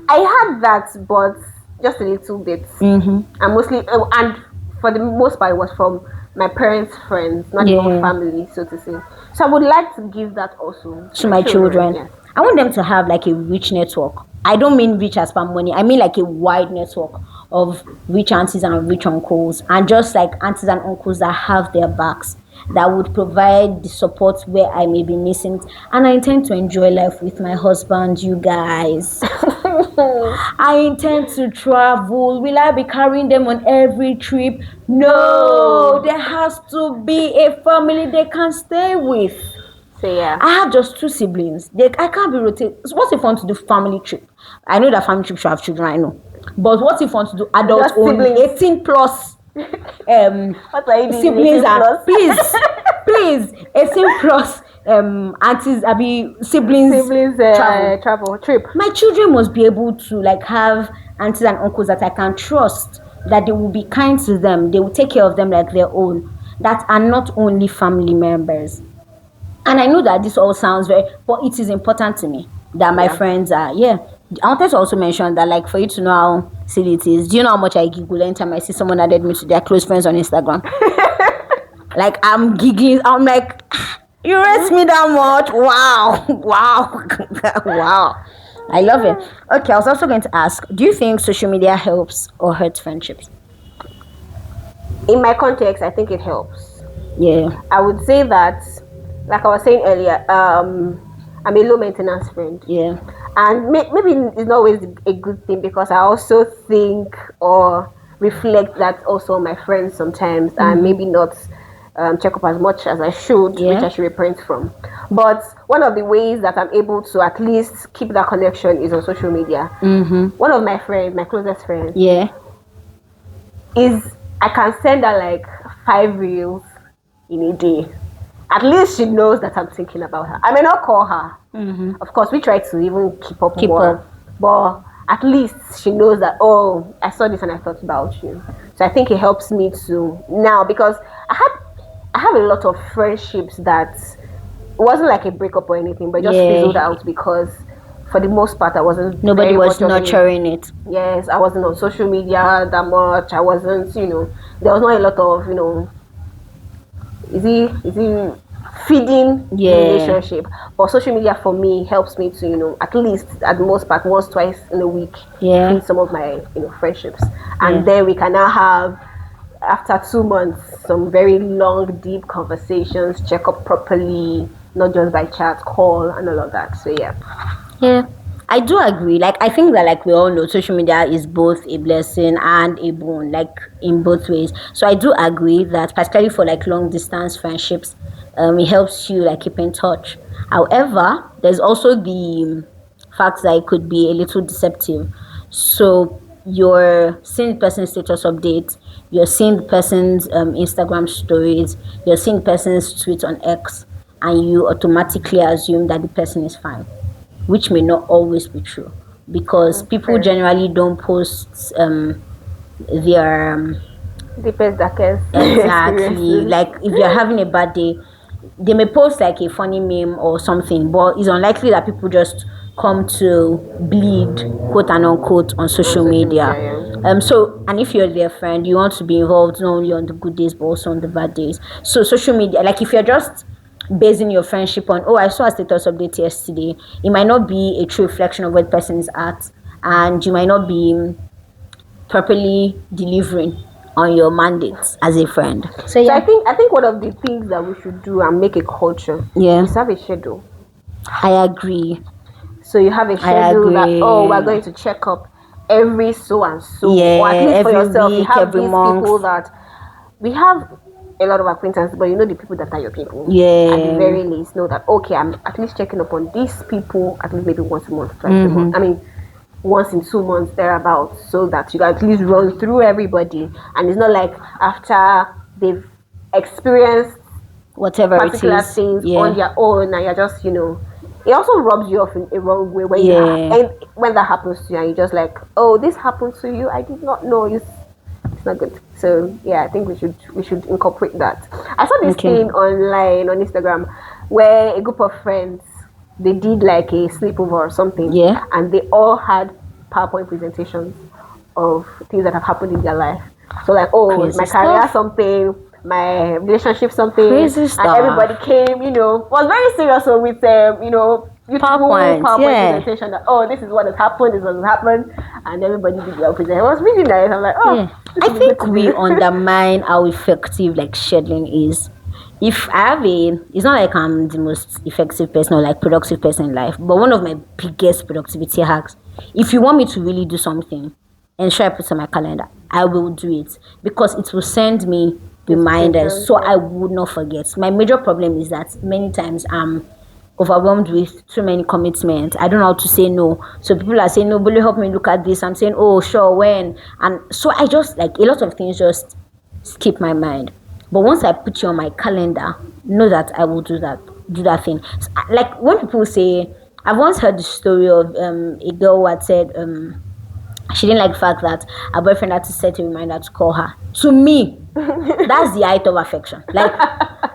I had that, but just a little bit. And mostly, and for the most part, it was from my parents' friends, not even Yeah. family, so to say. So I would like to give that also To my children. Yes. I want them to have like a rich network. I don't mean rich as per money. I mean like a wide network of rich aunties and rich uncles, and just like aunties and uncles that have their backs, that would provide the support where I may be missing. And I intend to enjoy life with my husband, you guys. I intend to travel. Will I be carrying them on every trip? No, there has to be a family they can stay with. So yeah. I have just two siblings. I can't be rotated. So what if I want to do family trip? I know that family trip should have children, I know. But what if I want to do adult Just only, siblings. 18 plus What are you doing? siblings 18 are plus? please 18 plus aunties siblings Travel trip. my children must be able to like have aunties and uncles that I can trust, that they will be kind to them, they will take care of them like their own, that are not only family members. And I know that this all sounds very, but it is important to me that my friends are, yeah. I wanted to also mention that, like, for you to know how silly it is, do you know how much I giggle anytime I see someone added me to their close friends on Instagram? Like, I'm giggling. I'm like, you rate me that much? Wow. Wow. I love it. Okay, I was also going to ask, do you think social media helps or hurts friendships? In my context, I think it helps. Yeah. I would say that, like I was saying earlier, I'm a low maintenance friend. Yeah. And maybe it's not always a good thing, because I also think or reflect that also on my friends sometimes, and maybe not check up as much as I should, which Yeah. I should repent from. But one of the ways that I'm able to at least keep that connection is on social media. One of my friends, my closest friends, Yeah. is I can send her like 5 reels in a day. At least she knows that I'm thinking about her. I may not call her. Of course, we try to even keep up Keep more, up. but at least she knows that, oh, I saw this and I thought about you. So I think it helps me to now, because I have a lot of friendships that it wasn't like a breakup or anything, but it just fizzled Yeah. out because for the most part I wasn't Nobody very was much of a, nurturing it. yes, I wasn't on social media that much. I wasn't, there was not a lot of, is he feeding the Yeah. relationship. But social media for me helps me to, at least at the most part once, twice in a week, Yeah. feed some of my, friendships. Yeah. And then we can now have, after 2 months, some very long, deep conversations, check up properly, not just by chat, call, and all of that. So yeah. Yeah, I do agree. Like, I think that, like, we all know, social media is both a blessing and a boon, like, in both ways. So I do agree that, particularly for like long distance friendships, it helps you like keep in touch. However, there's also the fact that it could be a little deceptive. So you're seeing the person's status updates, you're seeing the person's Instagram stories, you're seeing the person's tweet on X, and you automatically assume that the person is fine, which may not always be true, because people Fair. generally don't post their Deepest, darkest exactly, experiences. like if you're having a bad day, they may post like a funny meme or something, but it's unlikely that people just come to bleed, quote and unquote, on social media. Yeah. So, and if you're their friend, you want to be involved not only on the good days but also on the bad days. So social media, like if you're just basing your friendship on, oh, I saw a status update yesterday, it might not be a true reflection of where the person is at, and you might not be properly delivering on your mandates as a friend. So So yeah, I think one of the things that we should do and make a culture Yeah. is have a schedule. I agree. So you have a I schedule that, agree. oh, we're going to check up every so and so, or at Yeah, least for every yourself, you week, have every these month. people that we have a lot of acquaintances, but you know the people that are your people. Yeah. At the very least, know that, okay, I'm at least checking up on these people at least maybe once a month, twice a month. I mean, once in 2 months thereabouts, so that you can at least run through everybody, and it's not like after they've experienced Whatever it particular is. things Yeah. on their own, and you're just, it also rubs you off in a wrong way when Yeah. and when that happens to you, and you're just like, oh, this happened to you, I did not know. It's not good. So yeah, I think we should incorporate that. I saw this Okay. thing online on Instagram where a group of friends, they did like a sleepover or something, Yeah. and they all had PowerPoint presentations of things that have happened in their life. So like, oh, Crazy my career stuff. something, my relationship something, Crazy and stuff. everybody came, was very serious with beautiful PowerPoint, yeah. presentation that, oh, this is what has happened, this is what has happened, and everybody did their presentation. It was really nice. I'm like, oh, Yeah. this I is think good to we do. undermine how effective like scheduling is. If I have it's not like I'm the most effective person or like productive person in life, but one of my biggest productivity hacks, if you want me to really do something, ensure I put on my calendar, I will do it, because it will send me reminders so I would not forget. My major problem is that many times I'm overwhelmed with too many commitments. I don't know how to say no. So people are saying, no, will you help me look at this? I'm saying, oh, sure, when? And so I just, like, a lot of things just skip my mind. But once I put you on my calendar, know that I will do that thing. So, like, when people say, I've once heard the story of a girl who had said she didn't like the fact that her boyfriend had to set a reminder to call her. To me, that's the height of affection. Like,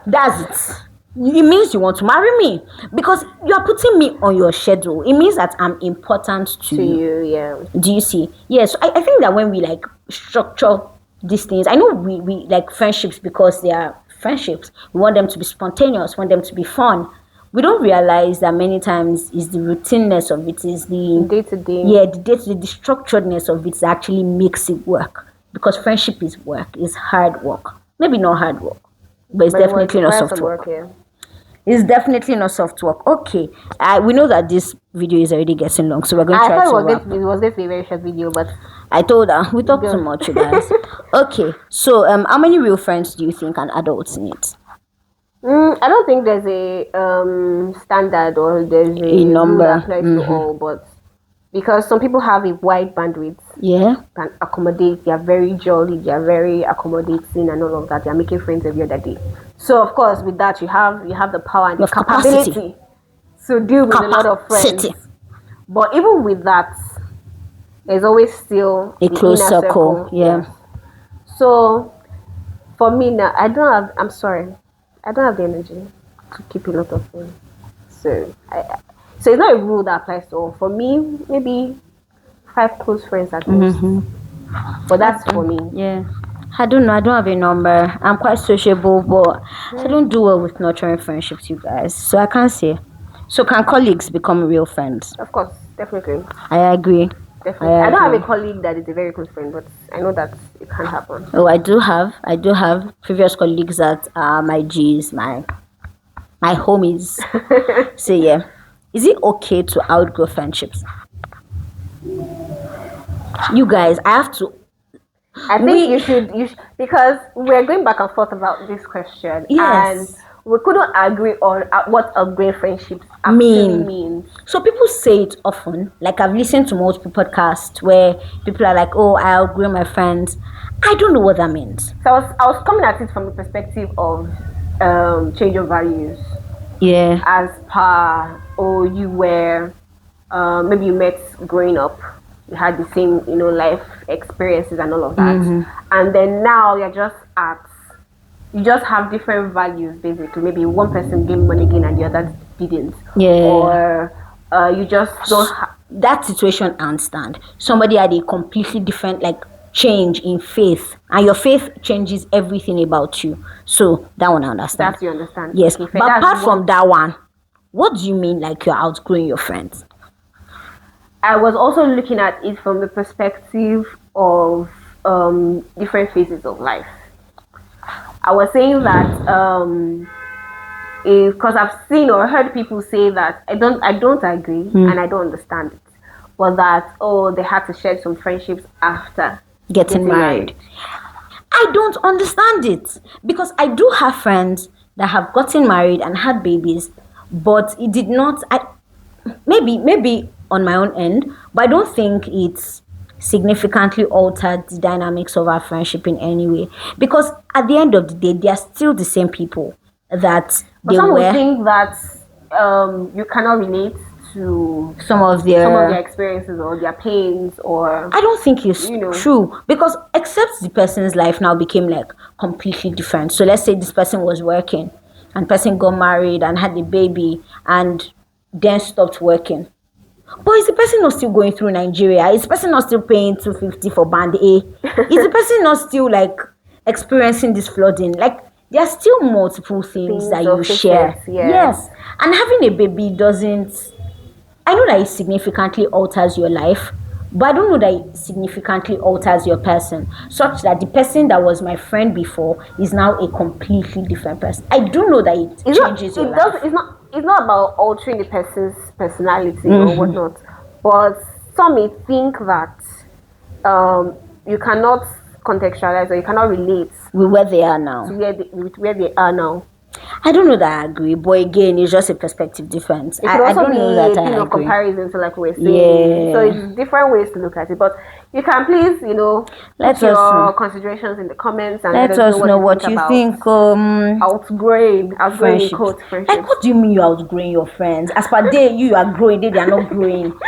that's it. It means you want to marry me, because you are putting me on your schedule. It means that I'm important to you. Yeah. Do you see? Yes, I think that when we like structure these things, I know we like friendships because they are friendships. We want them to be spontaneous, want them to be fun. We don't realize that many times is the routineness of it, is the Day to day. yeah, the structuredness of it that actually makes it work. Because friendship is work, is hard work. Maybe not hard work, but it's But it definitely not requires soft some work. work, yeah. It's definitely not soft work. Okay. We know that this video is already getting long, so we're going to I try thought to wrap. it was going to be a very short video, but I told her we talk too go. much, you guys. Okay. So how many real friends do you think an adult needs? I don't think there's a standard or there's a rule number. that applies to all, but because some people have a wide bandwidth, Yeah. can accommodate. They are very jolly. They are very accommodating, and all of that. They are making friends every other day. So of course, with that, you have the power and the capability to deal with a lot of friends. But even with that, there's always still A the close inner circle. Yeah. Yes. So for me now, I'm sorry, I don't have the energy to keep a lot of friends. So so it's not a rule that applies to all. For me, maybe 5 close friends at most. But that's for me. Yeah. I don't know. I don't have a number. I'm quite sociable, but I don't do well with nurturing friendships, you guys. So I can't say. So can colleagues become real friends? Of course, definitely. I agree. Definitely. I don't have a colleague that is a very close friend, but I know that it can happen. Oh, I do have previous colleagues that are my G's, my homies. So yeah. Is it okay to outgrow friendships? You guys, I have to. I think you should, because we're going back and forth about this question. Yes. And we couldn't agree on what outgrowing friendships actually means. So people say it often. Like I've listened to multiple podcasts where people are like, "Oh, I outgrew my friends." I don't know what that means. So I was coming at it from the perspective of change of values. Yeah. As per, you were maybe you met growing up, you had the same life experiences and all of that, and then now you just have different values. Basically, maybe one person gained money again and the other didn't. Yeah. Or you just don't that situation. I understand. Somebody had a completely different change in faith, and your faith changes everything about you. So that one I understand. That you understand. Yes. Okay, but apart from that one, what do you mean you're outgrowing your friends? I was also looking at it from the perspective of different phases of life. I was saying that because I've seen or heard people say that I don't agree and I don't understand it, but that they had to shed some friendships after getting married. I don't understand it, because I do have friends that have gotten married and had babies, but it did not. Maybe on my own end, but I don't think it's significantly altered the dynamics of our friendship in any way, because at the end of the day, they are still the same people that but they some were. Would think that you cannot relate to some of their experiences or their pains, or I don't think it's true, because except the person's life now became completely different. So let's say this person was working and person got married and had a baby and then stopped working. But is the person not still going through Nigeria? Is the person not still paying 250 for band A? Is the person not still experiencing this flooding? There are still multiple things that you share. Yes. And having a baby doesn't. I know that it significantly alters your life, but I don't know that it significantly alters your person, such that the person that was my friend before is now a completely different person. I do know that it changes your life. It's not about altering the person's personality or whatnot, but some may think that you cannot contextualize or you cannot relate with where they are now. With where they are now. I don't know that I agree, but again, it's just a perspective difference. It could also I don't know that I agree. Comparison to we're saying. Yeah. So it's different ways to look at it. But you can please, let your considerations in the comments and let us know what you think. Outgrowing quote friendship. What do you mean you're outgrowing your friends? As per day, you are growing, they are not growing.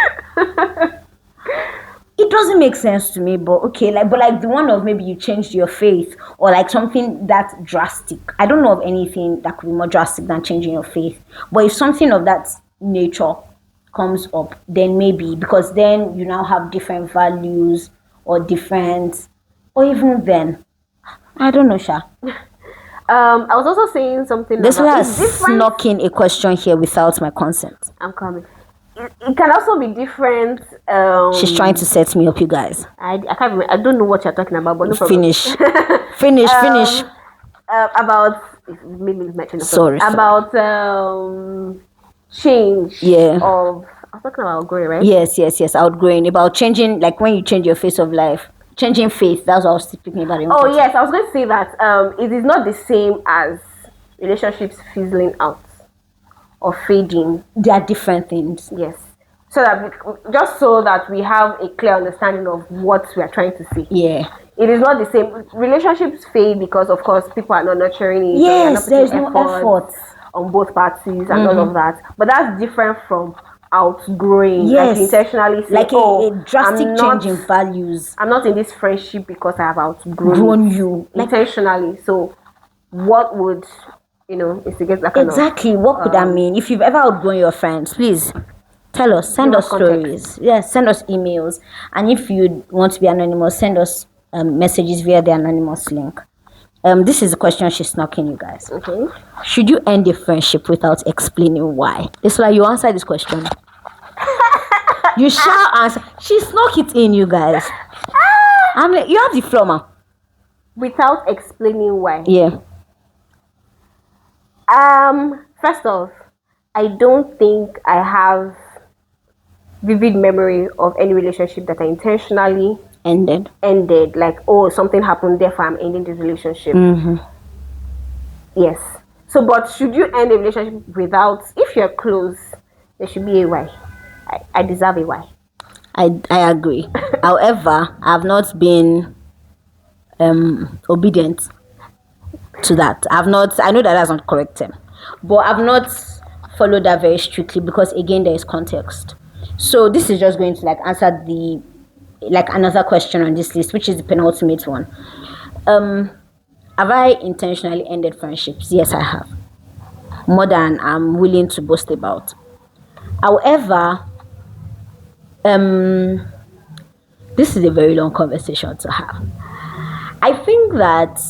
It doesn't make sense to me, but okay, but the one of maybe you changed your faith or something that drastic. I don't know of anything that could be more drastic than changing your faith. But if something of that nature comes up, then maybe, because then you now have different values or even then, I don't know, Sha. I was also saying something. This one has snuck in a question here without my consent. I'm coming. It can also be different. She's trying to set me up, you guys. I can't remember. I don't know what you're talking about, but no problem. Finish. Finish. About maybe mention Sorry. about change Yeah. of. I was talking about growing, right? Yes. Outgrowing, about changing, like when you change your face of life, changing faith. That's what I was speaking about. Oh yes, I was going to say that it is not the same as relationships fizzling out or fading. They are different things. Yes. So that just so that we have a clear understanding of what we are trying to say. Yeah. It is not the same. Relationships fade because, of course, people are not nurturing it. Yes, or there's they are no not putting effort on both parties and all of that. But that's different from outgrowing. Yes. Like you intentionally say, like a drastic I'm change not, in values. I'm not in this friendship because I have outgrown Grown it. you. Intentionally. So, what would instigate that kind of Exactly. What could that mean? If you've ever outgrown your friends, please tell us. Send Give us us context. stories. Yes, send us emails. And if you want to be anonymous, send us messages via the anonymous link. This is a question she snuck in, you guys. Okay. Should you end a friendship without explaining why? It's like you answer this question. You shall answer. She snuck it in, you guys. I'm like, you have the floor, ma. Without explaining why. Yeah. First off, I don't think I have vivid memory of any relationship that I intentionally Ended. Like, something happened, therefore I'm ending this relationship. Yes. So, but should you end a relationship without, if you're close, there should be a why. I deserve a why. I agree. However, I've not been obedient to that. I know that that's not correct term, but I've not followed that very strictly because again there is context. So this is just going to answer another question on this list, which is the penultimate one. Have I intentionally ended friendships? Yes, I have. More than I'm willing to boast about. However, this is a very long conversation to have. I think that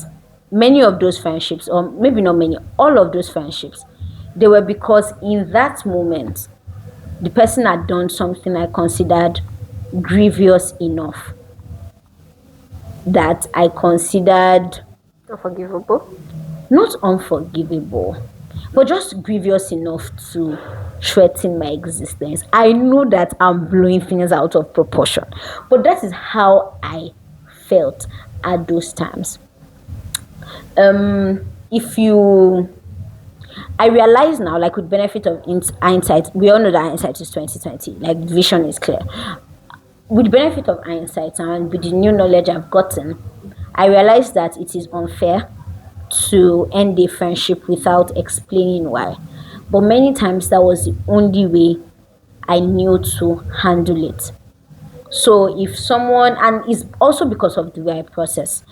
many of those friendships, or maybe not many, all of those friendships, they were because in that moment, the person had done something I considered grievous enough that I considered unforgivable. Not unforgivable, but just grievous enough to threaten my existence. I know that I'm blowing things out of proportion, but that is how I felt at those times. I realize now, with benefit of hindsight, we all know that hindsight is 2020. Vision is clear. With benefit of hindsight and with the new knowledge I've gotten, I realize that it is unfair to end a friendship without explaining why. But many times that was the only way I knew to handle it. So if someone, and it's also because of the way I process.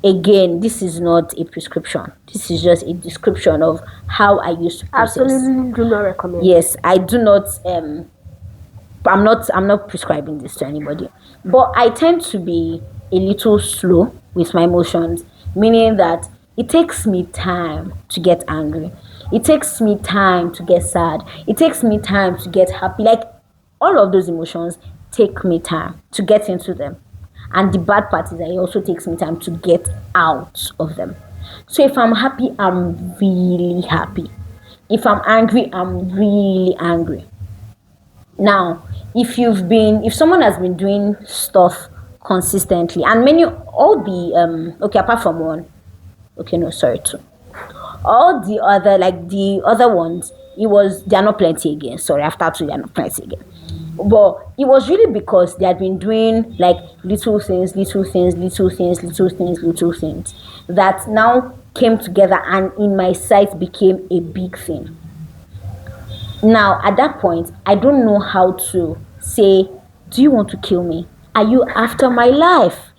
Again, this is not a prescription. This is just a description of how I used to process. Absolutely do not recommend. Yes, I do not. I'm not prescribing this to anybody. But I tend to be a little slow with my emotions, meaning that it takes me time to get angry. It takes me time to get sad. It takes me time to get happy. All of those emotions take me time to get into them. And the bad part is that it also takes me time to get out of them. So if I'm happy, I'm really happy. If I'm angry, I'm really angry. Now, if someone has been doing stuff consistently, and apart from one, two. All the other ones, they are not plenty again. Sorry, after two, they are not plenty again. But it was really because they had been doing little things that now came together and in my sight became a big thing. Now, at that point, I don't know how to say, do you want to kill me? Are you after my life?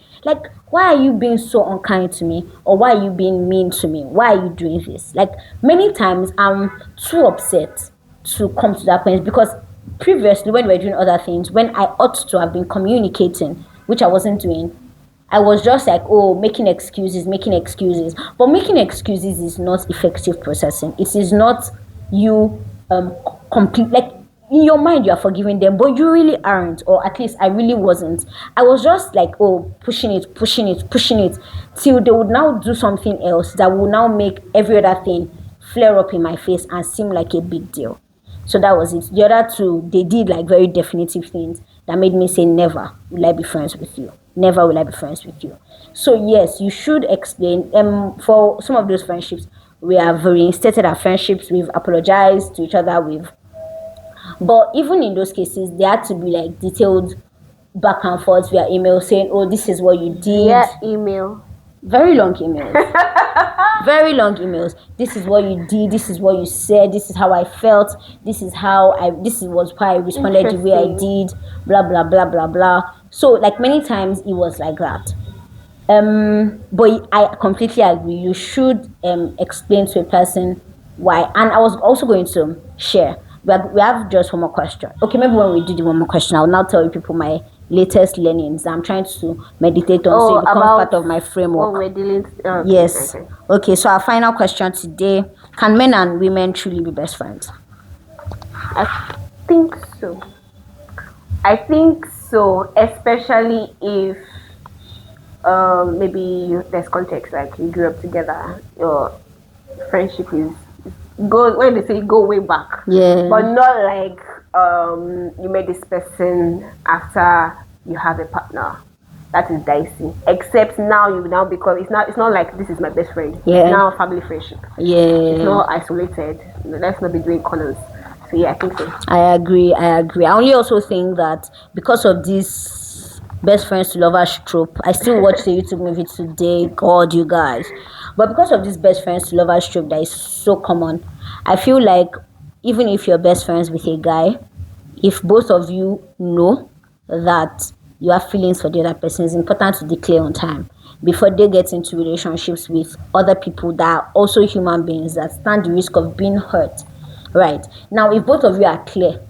Why are you being so unkind to me? Or why are you being mean to me? Why are you doing this? Many times, I'm too upset to come to that point because previously, when we were doing other things, when I ought to have been communicating, which I wasn't doing, I was just making excuses. But making excuses is not effective processing. It is not you complete. in your mind you are forgiving them, but you really aren't, or at least I really wasn't. I was just like, oh, pushing it till they would now do something else that will now make every other thing flare up in my face and seem like a big deal. So that was it. The other two, they did like very definitive things that made me say, never will I be friends with you. Never will I be friends with you. So yes, you should explain. For some of those friendships, we have reinstated our friendships. We've apologized to each other. But even in those cases, they had to be like detailed back and forth via email saying, oh, this is what you did. Yeah, email. Very long emails. Very long emails. This is what you did. This is what you said. This is how I felt. This was how I responded the way I did. Blah, blah, blah, blah, blah. So like many times it was like that. But I completely agree. You should explain to a person why. And I was also going to share. We have just one more question. Okay, maybe when we do the one more question, I'll now tell you people my latest learnings I'm trying to meditate on, so it becomes part of my framework. We're dealing. Yes. Okay, so our final question today: can men and women truly be best friends? I think so, especially if maybe there's context, like you grew up together, your friendship is go when they say go way back, but not like you met this person after you have a partner. That is dicey. Except now you now, because it's not like this is my best friend. It's now a family friendship. It's not isolated. Let's not be doing corners. So yeah, I think so. I agree. I only also think that because of this best friends to lovers trope, I still watch the YouTube movie today. God, you guys. But because of this best friends to lovers trope that is so common, I feel like even if you're best friends with a guy, if both of you know that you have feelings for the other person, it's important to declare on time before they get into relationships with other people that are also human beings that stand the risk of being hurt. Right. Now, if both of you are clear,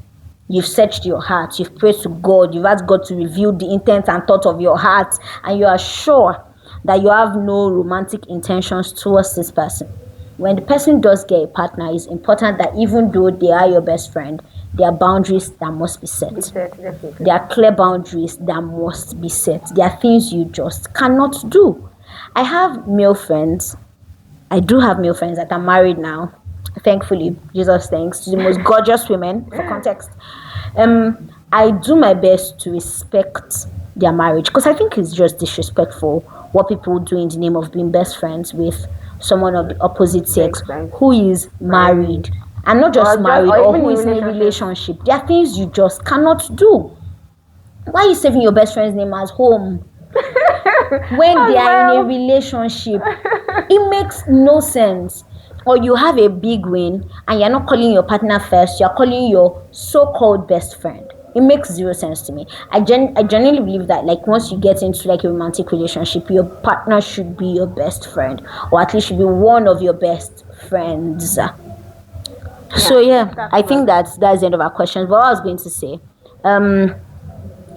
you've searched your heart, you've prayed to God, you've asked God to reveal the intent and thought of your heart, and you are sure that you have no romantic intentions towards this person. When the person does get a partner, it's important that even though they are your best friend, there are boundaries that must be set. There are clear boundaries that must be set. There are things you just cannot do. I have male friends. I do have male friends that are married now. Thankfully, Jesus thanks, to the most gorgeous women, for context. I do my best to respect their marriage, because I think it's just disrespectful what people do in the name of being best friends with someone of the opposite sex who is married, and not just married, or who is in a relationship. There are things you just cannot do. Why are you saving your best friend's name as home when they are in a relationship? It makes no sense. Or you have a big win and you're not calling your partner first, you're calling your so-called best friend. It makes zero sense to me. I genuinely believe that, like, once you get into like a romantic relationship, your partner should be your best friend, or at least should be one of your best friends. So yeah, I think that's the end of our questions. But what I was going to say,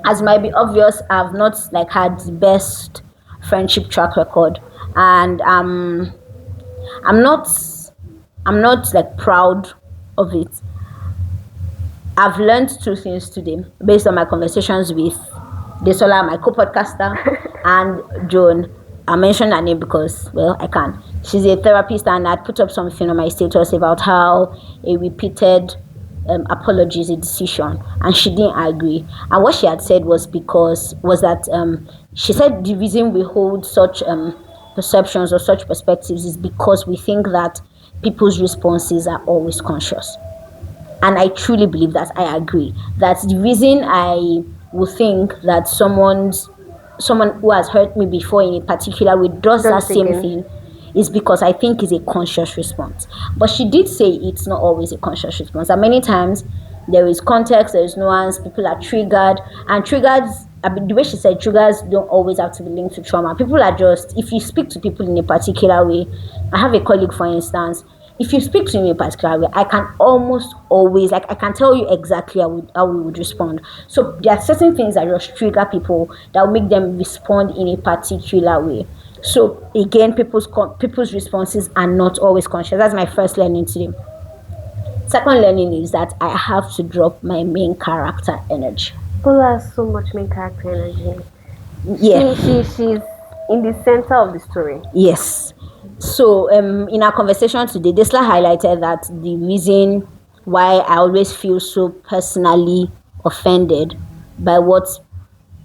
as might be obvious, I've not like had the best friendship track record, and I'm not like proud of it. I've learned two things today based on my conversations with Desola, my co-podcaster, and Joan. I mentioned her name because, well, I can. She's a therapist, and I put up something on my status about how a repeated apology is a decision, and she didn't agree. And what she had said was that she said the reason we hold such perceptions or such perspectives is because we think that people's responses are always conscious. And I truly believe that. I agree that the reason I would think that someone who has hurt me before in a particular way does that same thing is because I think it's a conscious response. But she did say it's not always a conscious response, and many times there is context, there is nuance, people are triggered, and triggers, the way she said, triggers don't always have to be linked to trauma. People are just, if you speak to people in a particular way, I have a colleague, for instance, if you speak to me in a particular way, I can almost always, like, I can tell you exactly how we would respond. So there are certain things that just trigger people that will make them respond in a particular way. So again, people's responses are not always conscious. That's my first learning today. Second learning is that I have to drop my main character energy. Bola has so much main character energy. Yeah. She's in the center of the story. Yes. So in our conversation today, Desla highlighted that the reason why I always feel so personally offended by what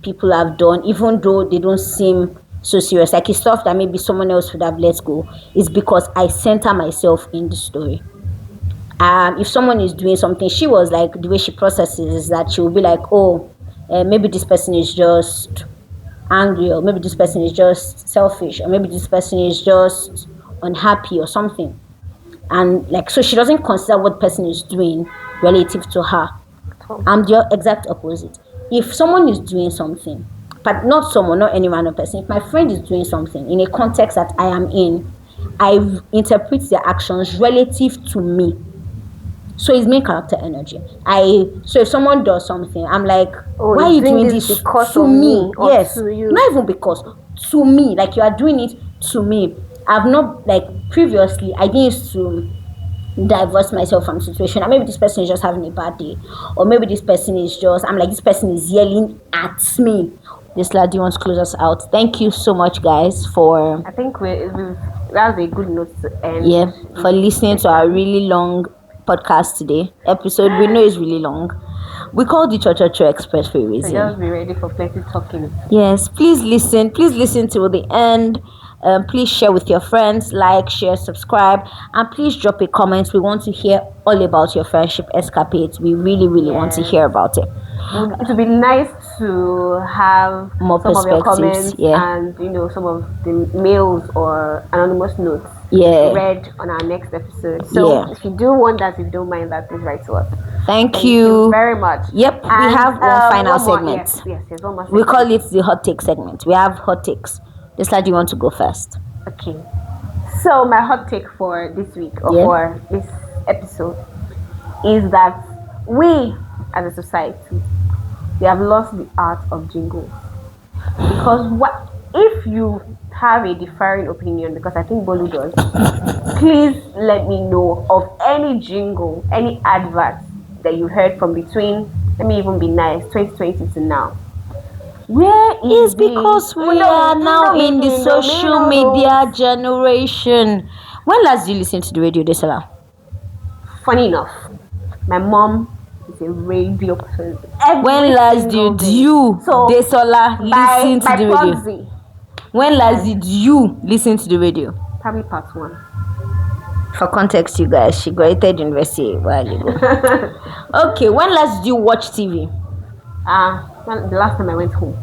people have done, even though they don't seem so serious, like it's stuff that maybe someone else would have let go, is because I center myself in the story. If someone is doing something, she was like, the way she processes is that she will be like, oh, maybe this person is just angry, or maybe this person is just selfish, or maybe this person is just unhappy or something. And like, so she doesn't consider what person is doing relative to her. I'm the exact opposite. If someone is doing something, but not someone, not any random person, if my friend is doing something in a context that I am in, I interpret their actions relative to me. So it's main character energy. So if someone does something, I'm like, why are you doing this because to of me? or Yes, to you? not even because, to me. Like, you are doing it to me. I've not, like, previously I used to divorce myself from situation, and maybe this person is just having a bad day, or maybe this person is just, I'm like, this person is yelling at me. This lady wants to close us out. Thank you so much, guys, for, I think that's a good note to end. yeah, for listening to our really long podcast today. Episode we know is really long. We called the Chochocho Express for a So reason. just be ready for plenty talking. Yes, please listen till the end. Please share with your friends, like, share, subscribe, and please drop a comment. We want to hear all about your friendship escapades. We really want to hear about it. It would be nice to have More some of your perspectives, comments, yeah. and some of the mails or anonymous notes read on our next episode. So if you do want that, if you don't mind that, please write to us. Thank you very much. Yep, we have one final segment. Yes, one more segment. We call it the hot take segment. We have hot takes. This lady, you want to go first? Okay. So my hot take for this week or for this episode is that we, as a society, we have lost the art of jingles. Because what if you have a differing opinion, because I think Bolu does, please let me know of any jingle, any advert that you heard from between, let me even be nice, 2020 to now. Where is because we are now in the social media generation. When last did you listen to the radio, Desala? Funny enough, my mom is a radio person. When last did you, Desola, listen to the radio? When last did you listen to the radio? Probably part 1. For context, you guys, she graduated university a while ago. Okay, when last did you watch TV? The last time I went home.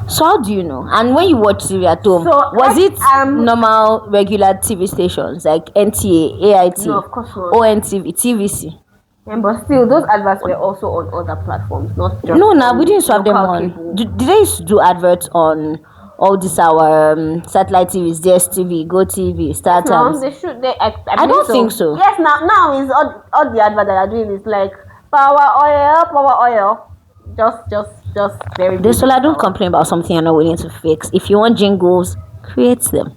So how do you know? And when you watch TV at home, was it normal, regular TV stations like NTA, AIT, no, of course not. ONTV, TVC? But still, those adverts were also on other platforms, not just. No, we didn't have them on. Did they used to do adverts on all these our satellite TVs, DSTV, GoTV, Star Times? They should. I don't think so. Yes, now is all the adverts that are doing is like power oil. Just very. So I don't complain about something you're not willing to fix. If you want jingles, create them.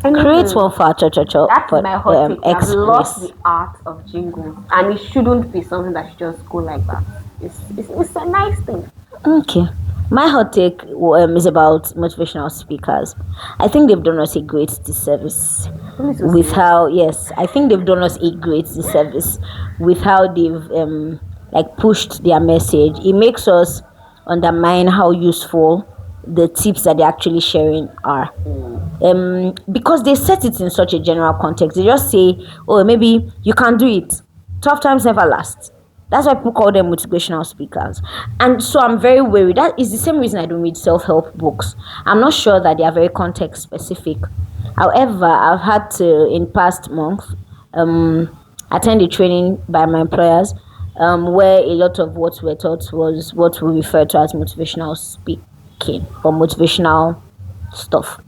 Create one for our chochocho. That's my hot take. I've lost the art of jingles, and it shouldn't be something that should just go like that. It's a nice thing. Okay. My hot take is about motivational speakers. I think they've done us a great disservice with how, I think they've done us a great disservice with how they've pushed their message. It makes us undermine how useful the tips that they're actually sharing are. Because they set it in such a general context. They just say, oh, maybe you can do it. Tough times never last. That's why people call them motivational speakers. And so I'm very wary. That is the same reason I don't read self-help books. I'm not sure that they are very context specific. However, I've had to, in past month, attend a training by my employers where a lot of what we're taught was what we refer to as motivational speaking or motivational stuff.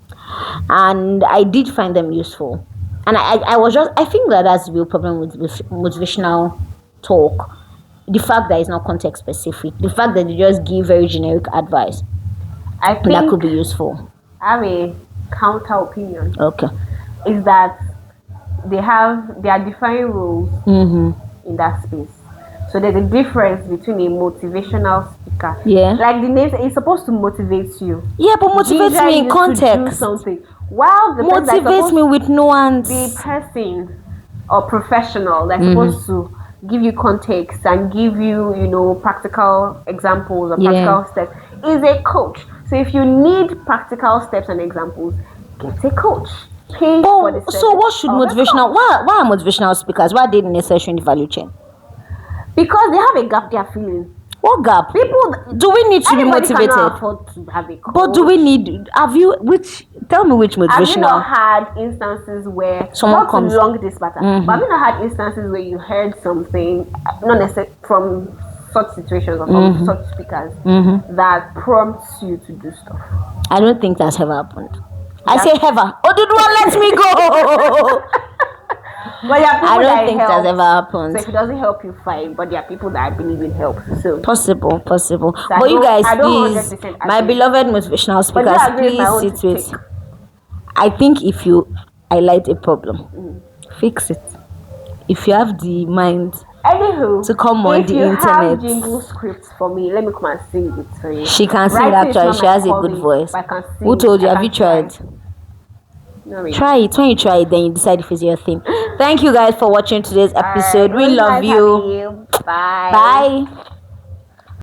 And I did find them useful. And I think that that's the real problem with motivational talk. The fact that it's not context specific, the fact that they just give very generic advice, I think that could be useful. I have a counter opinion. Okay. Is that they are defined roles in that space. So there's a difference between a motivational speaker. Yeah. Like the name, it's supposed to motivate you. Yeah, but motivates Ginger me in you to context. do something. While the person that's Motivates supposed me with nuance. the person or professional that's supposed to give you context and give you, practical examples or practical steps is a coach. So if you need practical steps and examples, get a coach. Pay for the So what should service of a motivational? coach. Why are motivational speakers? Why are they necessary in the value chain? Because they have a gap they are feeling. What gap? People Do we need to be everybody motivated? cannot afford to have a coach. But do we need? Tell me which Have you motivational? not had instances where Someone not comes- to long this matter, but have you not had instances where you heard something, not necessarily from such situations or from such speakers, that prompts you to do stuff? I don't think that's ever happened. I say ever. Oh, did one let me go? But there are people I that don't think it that's helps. ever happened. So if it doesn't help you, fine. But there are people that I believe it helps. So Possible. I But you don't- guys, I don't please, 100% my agree. beloved motivational but speakers, I agree with my own please sit with. take. I think if you highlight a problem, fix it. If you have the mind, Anywho, to come on if the you have internet. jingle scripts for me, let me come and sing it for you. she can sing Writing is actually. not She my has a good calling, voice. but I can sing. Who told you? I Have you can try. tried? No, really. Try it. When you try it, then you decide if it's your thing. Thank you guys for watching today's All right, episode. it We was love nice you. having you. Bye. Bye.